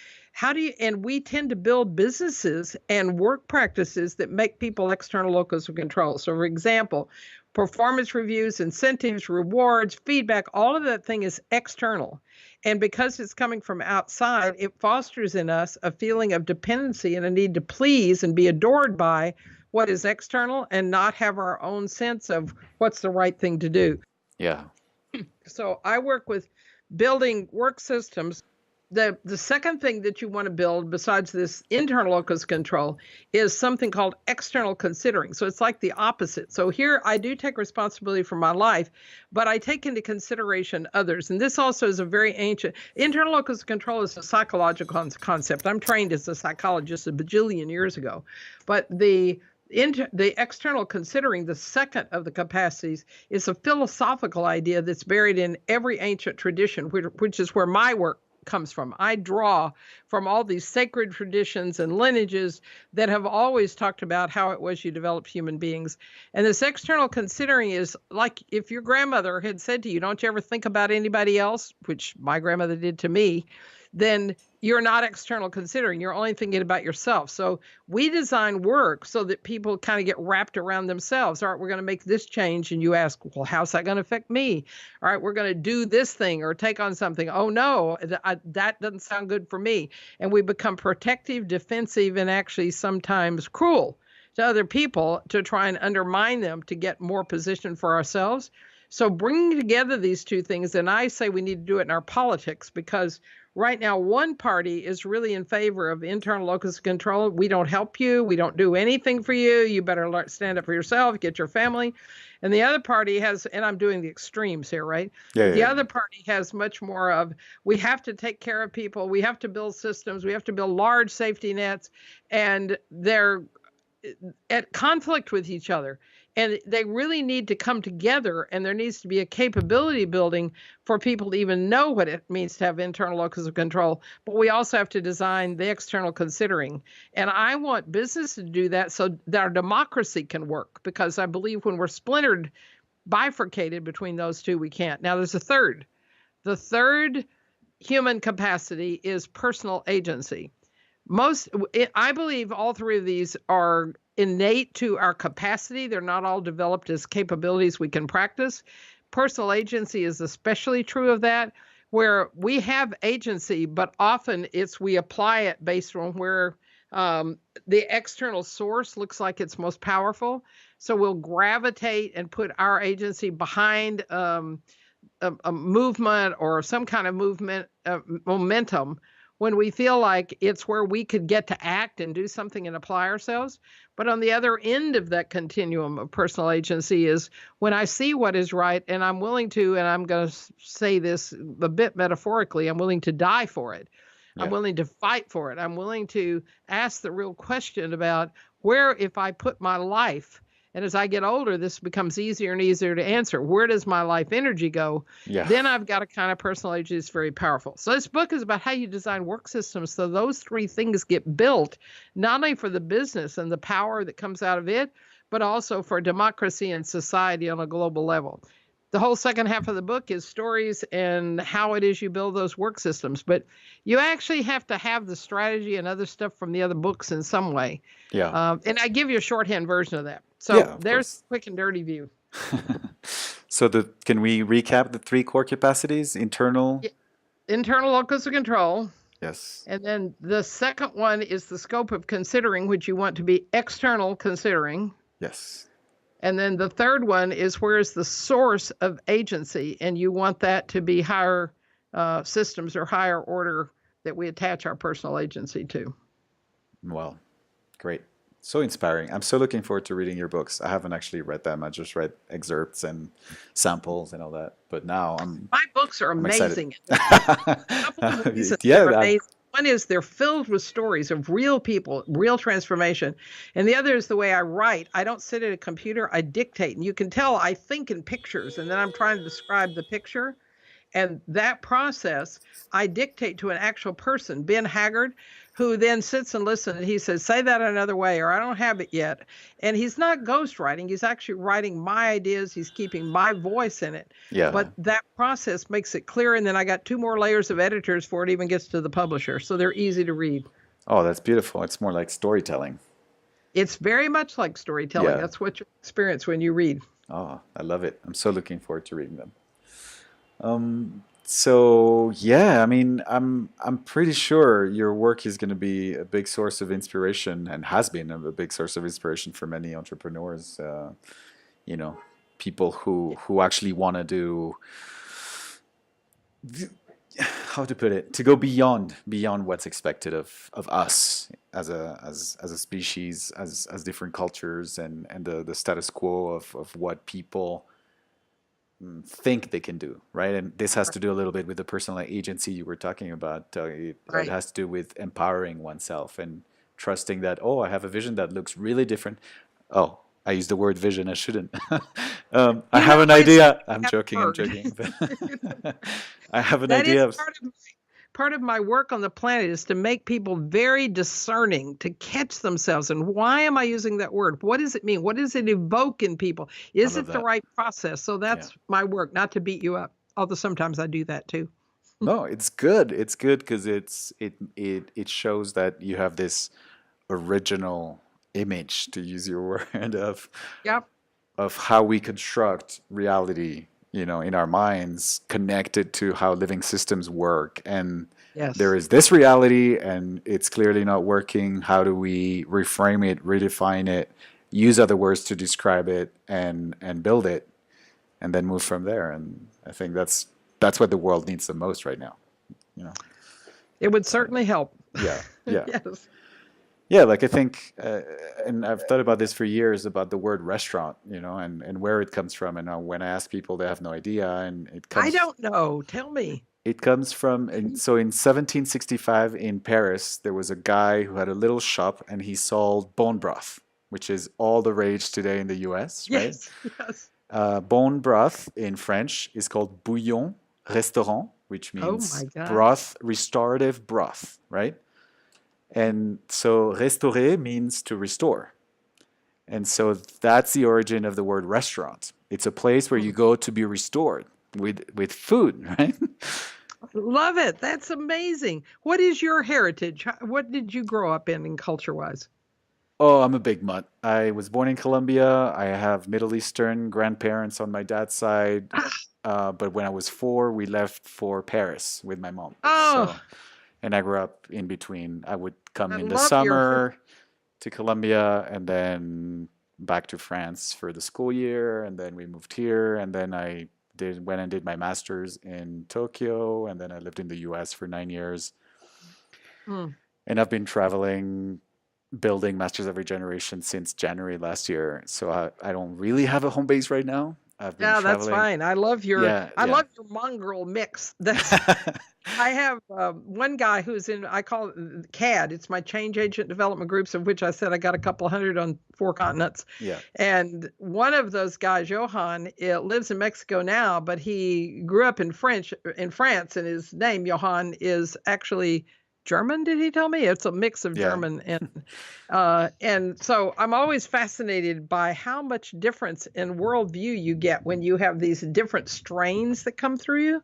And we tend to build businesses and work practices that make people external locus of control. So for example, performance reviews, incentives, rewards, feedback, all of that thing is external. And because it's coming from outside, it fosters in us a feeling of dependency and a need to please and be adored by what is external and not have our own sense of what's the right thing to do. Yeah. So I work with building work systems. The second thing that you want to build besides this internal locus control is something called external considering. So it's like the opposite. So here I do take responsibility for my life, but I take into consideration others. And this also is a very ancient, internal locus control is a psychological concept. I'm trained as a psychologist a bajillion years ago, but the external considering, the second of the capacities, is a philosophical idea that's buried in every ancient tradition, which is where my work comes from. I draw from all these sacred traditions and lineages that have always talked about how it was you developed human beings. And this external considering is like if your grandmother had said to you, don't you ever think about anybody else, which my grandmother did to me, then you're not external considering. You're only thinking about yourself. So we design work so that people kind of get wrapped around themselves. All right, we're going to make this change. And you ask, well, how's that going to affect me? All right, we're going to do this thing or take on something. Oh, no, that doesn't sound good for me. And we become protective, defensive, and actually sometimes cruel to other people to try and undermine them to get more position for ourselves. So bringing together these two things, and I say we need to do it in our politics, because right now one party is really in favor of internal locus of control. We don't help you. We don't do anything for you. You better stand up for yourself, get your family. And the other party has, and I'm doing the extremes here, right? Yeah, the yeah. other party has much more of, we have to take care of people. We have to build systems. We have to build large safety nets. And they're at conflict with each other. And they really need to come together, and there needs to be a capability building for people to even know what it means to have internal locus of control. But we also have to design the external considering. And I want business to do that so that our democracy can work, because I believe when we're splintered, bifurcated between those two, we can't. Now, there's a third. The third human capacity is personal agency. I believe all three of these are innate to our capacity. They're not all developed as capabilities we can practice. Personal agency is especially true of that, where we have agency, but often we apply it based on where the external source looks like it's most powerful. So we'll gravitate and put our agency behind a movement or some kind of movement momentum when we feel like it's where we could get to act and do something and apply ourselves. But on the other end of that continuum of personal agency is when I see what is right and I'm willing to, and I'm going to say this a bit metaphorically, I'm willing to die for it. Yeah. I'm willing to fight for it. I'm willing to ask the real question about where, if I put my life, and as I get older, this becomes easier and easier to answer. Where does my life energy go? Yeah. Then I've got a kind of personal agency that's very powerful. So this book is about how you design work systems so those three things get built, not only for the business and the power that comes out of it, but also for democracy and society on a global level. the whole second half of the book is stories and how it is you build those work systems. But you actually have to have the strategy and other stuff from the other books in some way. Yeah. And I give you a shorthand version of that. So Yeah, of there's course. a quick and dirty view. So can we recap the three core capacities? Internal? Yeah. Internal locus of control. Yes. And then the second one is the scope of considering, which you want to be external considering. Yes. And then the third one is where is the source of agency, and you want that to be higher systems or higher order that we attach our personal agency to. Well, great. So inspiring. I'm so looking forward to reading your books. I haven't actually read them. I just read excerpts and samples and all that. But now My books are I'm excited. amazing. A couple of reasons they're amazing. One is they're filled with stories of real people, real transformation. And the other is the way I write. I don't sit at a computer, I dictate. And you can tell I think in pictures, and then I'm trying to describe the picture. And that process, I dictate to an actual person, Ben Haggard, who then sits and listens. And he says, say that another way, or I don't have it yet. And he's not ghostwriting. He's actually writing my ideas. He's keeping my voice in it. Yeah. But that process makes it clear. And then I got 2 more layers of editors before it even gets to the publisher. So they're easy to read. Oh, that's beautiful. It's more like storytelling. It's very much like storytelling. Yeah. That's what you experience when you read. Oh, I love it. I'm so looking forward to reading them. So yeah, I mean, I'm pretty sure your work is going to be a big source of inspiration and has been a big source of inspiration for many entrepreneurs. You know, people who actually want to do, how to put it, to go beyond what's expected of us as a species, as different cultures, and the status quo of what people think they can do, right? And this has to do a little bit with the personal agency you were talking about. It has to do with empowering oneself and trusting that, oh, I have a vision that looks really different. Oh, I used the word vision. I shouldn't. I have an idea. I'm joking. I have an idea. Part of my work on the planet is to make people very discerning, to catch themselves. And why am I using that word? What does it mean? What does it evoke in people? Is it the right process? So that's my work, not to beat you up. Although sometimes I do that too. No, it's good. It's good because it shows that you have this original image, to use your word, of how we construct reality, you know, in our minds, connected to how living systems work. And there is this reality and it's clearly not working. How do we reframe it, redefine it, use other words to describe it, and build it, and then move from there? And I think that's what the world needs the most right now, you know. It would certainly help. Yeah. Yes. Yeah, like I think, and I've thought about this for years, about the word restaurant, you know, and where it comes from. And when I ask people, they have no idea. And it comes. I don't know. Tell me. It comes from, so in 1765 in Paris, there was a guy who had a little shop and he sold bone broth, which is all the rage today in the US, right? Yes. Bone broth in French is called bouillon restaurant, which means broth, restorative broth, right? And so restaurer means to restore. And so that's the origin of the word restaurant. It's a place where you go to be restored with food, right? Love it. That's amazing. What is your heritage? What did you grow up in culture-wise? Oh, I'm a big mutt. I was born in Colombia. I have Middle Eastern grandparents on my dad's side. But when I was 4, we left for Paris with my mom. Oh. And I grew up in between. I would come in the summer to Colombia and then back to France for the school year. And then we moved here. And then I went and did my master's in Tokyo. And then I lived in the US for 9 years. And I've been traveling, building Masters of Regeneration since January last year. So I don't really have a home base right now. I've been traveling. That's fine. I love your love your mongrel mix. I have one guy who's in, I call it CAD. It's my change agent development groups, of which I said I got a couple hundred on 4 continents. Yeah. And one of those guys, Johan, lives in Mexico now, but he grew up in France, and his name, Johan, is actually German, did he tell me? It's a mix of Yeah. German and so I'm always fascinated by how much difference in worldview you get when you have these different strains that come through you.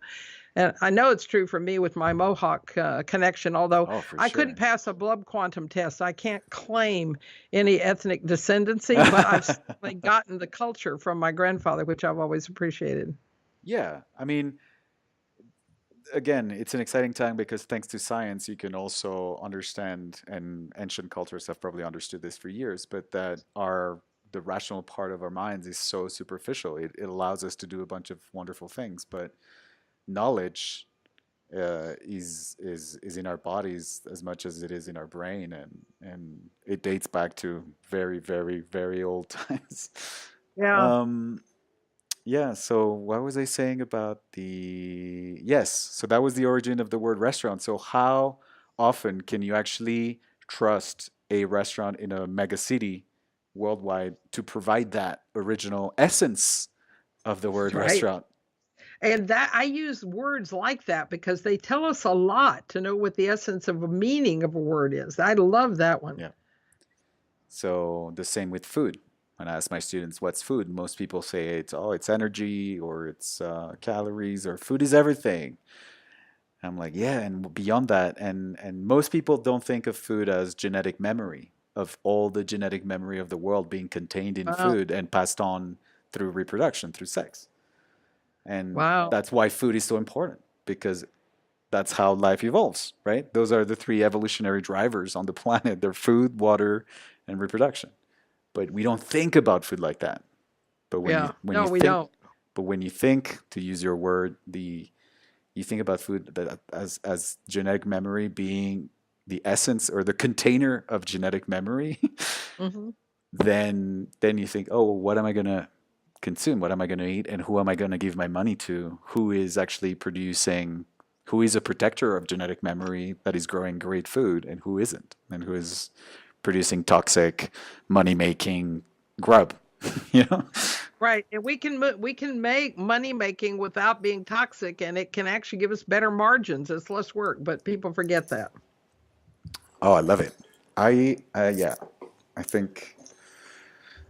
And I know it's true for me with my Mohawk connection, although Oh, for I couldn't sure. pass a blood quantum test. I can't claim any ethnic descendancy, but I've certainly gotten the culture from my grandfather, which I've always appreciated. Yeah. I mean, again, it's an exciting time because thanks to science, you can also understand, and ancient cultures have probably understood this for years, but that the rational part of our minds is so superficial. It allows us to do a bunch of wonderful things, but knowledge is in our bodies as much as it is in our brain, and it dates back to very, very, very old times. Yeah. Um, yeah, so what was I saying about yes, so that was the origin of the word restaurant. So how often can you actually trust a restaurant in a mega city worldwide to provide that original essence of the word Right. restaurant? And that I use words like that because they tell us a lot to know what the essence of a meaning of a word is. I love that one. Yeah. So the same with food. When I ask my students what's food, most people say it's energy or it's calories or food is everything. I'm like, yeah, and beyond that, and most people don't think of food as genetic memory, of all the genetic memory of the world being contained in Wow. food and passed on through reproduction, through sex. And Wow. that's why food is so important, because that's how life evolves, right? Those are the three evolutionary drivers on the planet. They're food, water, and reproduction. But we don't think about food like that. But Yeah. when you No, we think, don't. but when you think, to use your word, you think about food that as genetic memory being the essence or the container of genetic memory, Hmm. then you think, oh, what am I gonna consume? What am I gonna eat? And who am I gonna give my money to? Who is actually producing? Who is a protector of genetic memory that is growing great food, and who isn't? And who is producing toxic, money making grub? you know? Right. And we can make money making without being toxic, and it can actually give us better margins. It's less work, but people forget that. Oh, I love it. Yeah, I think.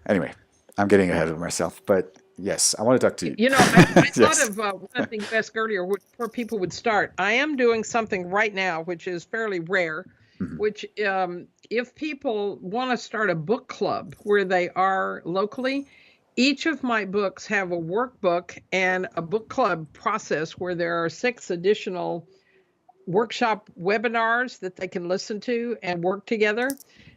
Anyway, I'm getting ahead of myself, but yes, I want to talk to you. I thought yes. of one thing you asked earlier where people would start. I am doing something right now, which is fairly rare, Mhm. which if people want to start a book club where they are locally, each of my books have a workbook and a book club process where there are 6 additional workshop webinars that they can listen to and work together.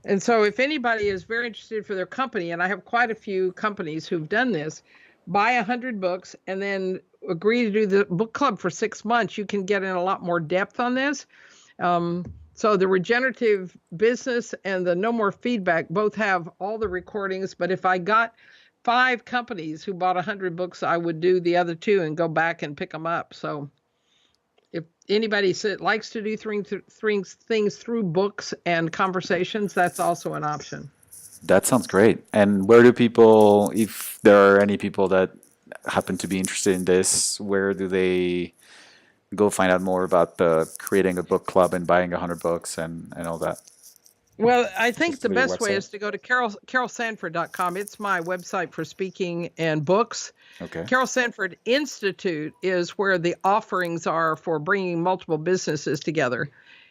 And so if anybody is very interested for their company, and I have quite a few companies who've done this, buy 100 books and then agree to do the book club for 6 months, you can get in a lot more depth on this. So the Regenerative Business and the No More Feedback both have all the recordings, but if I got 5 companies who bought 100 books, I would do the other 2 and go back and pick them up. So if anybody likes to do things through books and conversations, that's also an option. That sounds great. And where do people, if there are any people that happen to be interested in this, where do they go find out more about the creating a book club and buying 100 books and all that? Well, I think Just the through your best way website? is to go to carolsanford.com. It's my website for speaking and books. Okay. Carol Sanford Institute is where the offerings are for bringing multiple businesses together.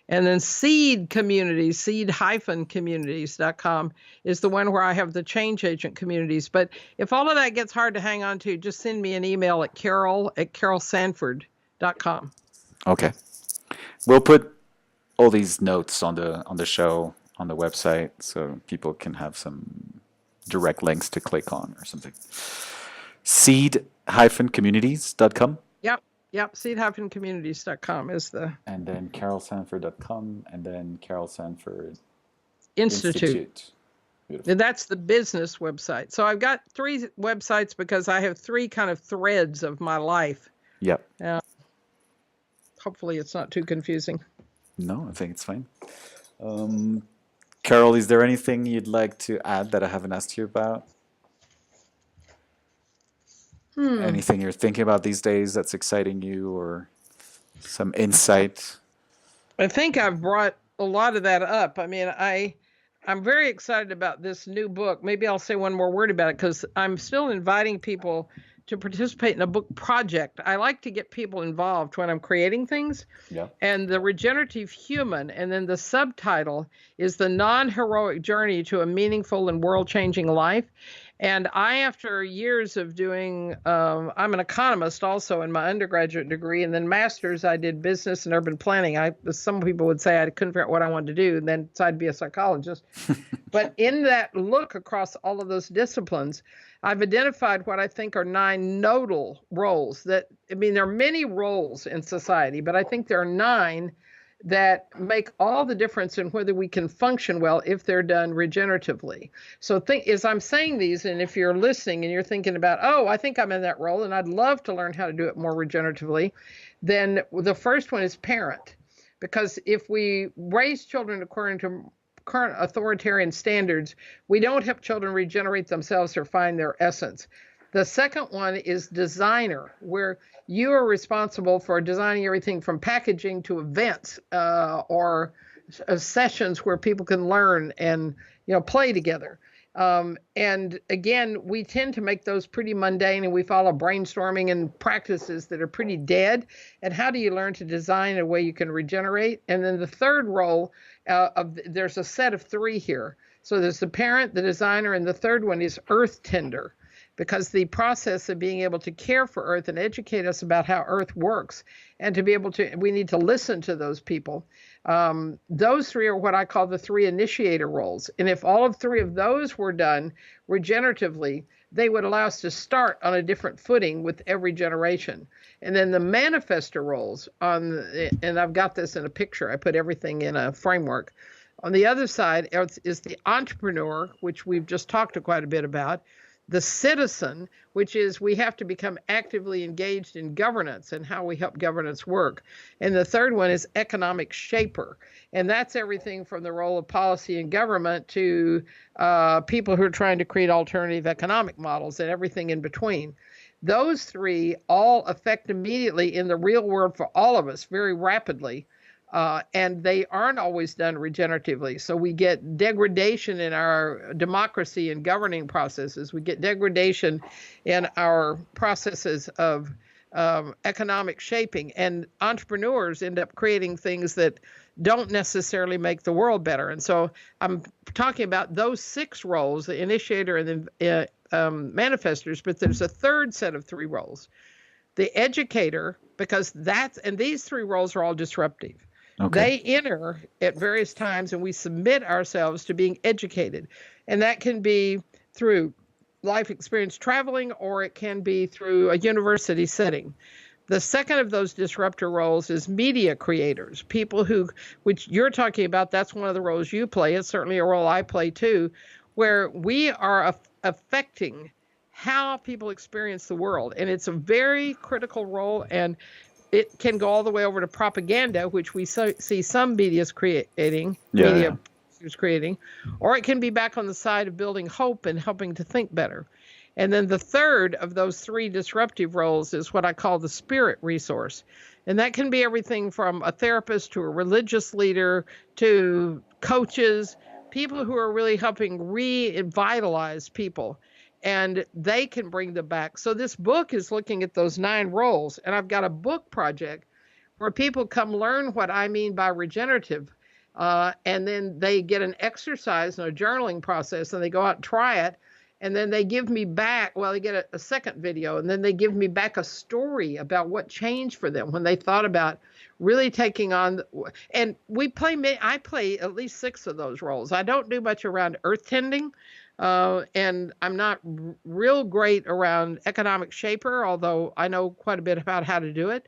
And then Seed Communities, seed-communities.com is the one where I have the change agent communities. But if all of that gets hard to hang on to, just send me an email at carol@carolsanford.com. Okay. We'll put all these notes on the show on the website so people can have some direct links to click on or something. Seed-communities.com Yep, seed-communities.com is the and then carolsanford.com and then Carol Sanford institute. Institute. Beautiful. And that's the business website. So I've got 3 websites because I have 3 kind of threads of my life. Yep. Hopefully it's not too confusing. No, I think it's fine. Carol, is there anything you'd like to add that I haven't asked you about? Anything you're thinking about these days that's exciting you or some insight? I think I've brought a lot of that up. I mean, I'm very excited about this new book. Maybe I'll say one more word about it because I'm still inviting people to participate in a book project. I like to get people involved when I'm creating things. Yeah. And the Regenerative Human, and then the subtitle is The Non-Heroic Journey to a Meaningful and World-Changing Life. And after years of doing, I'm an economist also in my undergraduate degree, and then master's, I did business and urban planning. Some people would say I couldn't figure out what I wanted to do, and then so I'd be a psychologist. But in that look across all of those disciplines, I've identified what I think are 9 nodal roles there are many roles in society, but I think there are 9 that make all the difference in whether we can function well if they're done regeneratively. So as I'm saying these, and if you're listening and you're thinking about, oh, I think I'm in that role and I'd love to learn how to do it more regeneratively, then the first one is parent. Because if we raise children according to current authoritarian standards, we don't help children regenerate themselves or find their essence. The second one is designer, where you are responsible for designing everything from packaging to events or sessions where people can learn and play together. And again, we tend to make those pretty mundane, and we follow brainstorming and practices that are pretty dead. And how do you learn to design in a way you can regenerate? And then the third role there's a set of 3 here. So there's the parent, the designer, and the third one is earth tender. Because the process of being able to care for Earth and educate us about how Earth works, and to be able to, we need to listen to those people. Those 3 are what I call the 3 initiator roles. And if all of 3 of those were done regeneratively, they would allow us to start on a different footing with every generation. And then the manifestor roles and I've got this in a picture, I put everything in a framework. On the other side is the entrepreneur, which we've just talked quite a bit about. The citizen, which is we have to become actively engaged in governance and how we help governance work. And the third one is economic shaper. And that's everything from the role of policy and government to people who are trying to create alternative economic models and everything in between. Those 3 all affect immediately in the real world for all of us very rapidly. And they aren't always done regeneratively. So we get degradation in our democracy and governing processes. We get degradation in our processes of economic shaping. And entrepreneurs end up creating things that don't necessarily make the world better. And so I'm talking about those 6 roles, the initiator and the manifestors, but there's a third set of 3 roles. The educator, because these 3 roles are all disruptive. Okay. They enter at various times, and we submit ourselves to being educated. And that can be through life experience traveling, or it can be through a university setting. The second of those disruptor roles is media creators, people which you're talking about, that's one of the roles you play. It's certainly a role I play too, where we are affecting how people experience the world. And it's a very critical role, and it can go all the way over to propaganda, which we see some media creating, or it can be back on the side of building hope and helping to think better. And then the third of those 3 disruptive roles is what I call the spirit resource. And that can be everything from a therapist to a religious leader to coaches, people who are really helping revitalize people. And they can bring them back. So this book is looking at those 9 roles. And I've got a book project where people come learn what I mean by regenerative. And then they get an exercise and a journaling process, and they go out and try it. And then they give me back, they get a second video, and then they give me back a story about what changed for them when they thought about really taking on. And I play at least 6 of those roles. I don't do much around earth tending. And I'm not real great around economic shaper, although I know quite a bit about how to do it.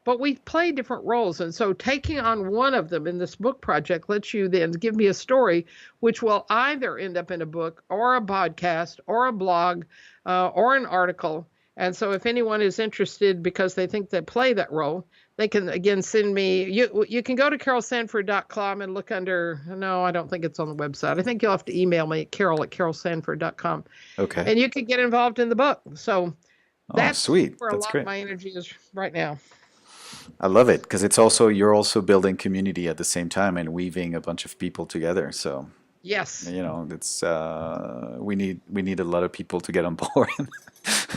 But we play different roles. And so taking on one of them in this book project lets you then give me a story, which will either end up in a book or a podcast or a blog or an article. And so if anyone is interested because they think they play that role, they can, again, send me, you can go to carolsanford.com and look under, no, I don't think it's on the website. I think you'll have to email me at carol@carolsanford.com. Okay. And you can get involved in the book. So that's sweet. where That's a lot great. of my energy is right now. I love it because you're also building community at the same time and weaving a bunch of people together. So, Yes, it's we need a lot of people to get on board.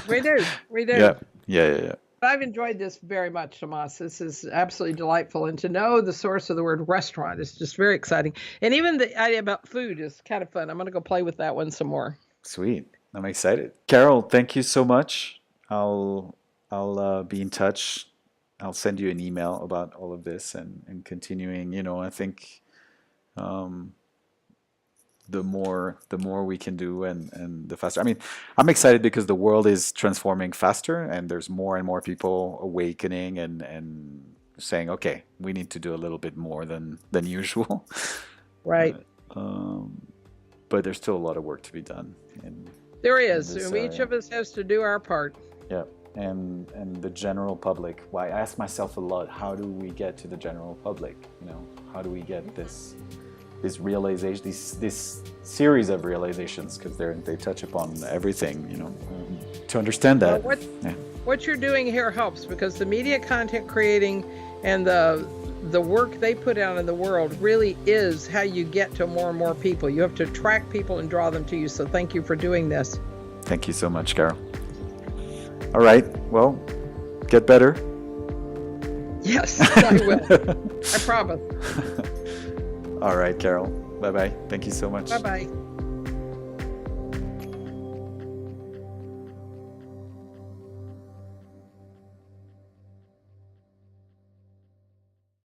we do. We Yeah, do. yeah, yeah, yeah. I've enjoyed this very much, Tomas. This is absolutely delightful. And to know the source of the word restaurant is just very exciting. And even the idea about food is kind of fun. I'm going to go play with that one some more. Sweet. I'm excited. Carol, thank you so much. I'll be in touch. I'll send you an email about all of this and continuing. I think um, the more we can do and the faster. I mean, I'm excited because the world is transforming faster and there's more and more people awakening and saying, okay, we need to do a little bit more than usual. Right. But there's still a lot of work to be done. There is. this And each area. of us has to do our part. Yeah, and the general public. Why I ask myself a lot: how do we get to the general public? How do we get this realization, this series of realizations? Because they touch upon everything. To understand that. Well, Yeah. what you're doing here helps because the media content creating and the work they put out in the world really is how you get to more and more people. You have to attract people and draw them to you. So thank you for doing this. Thank you so much, Carol. All right. Well, get better. Yes, I will. I promise. All right, Carol. Bye-bye. Thank you so much. Bye-bye.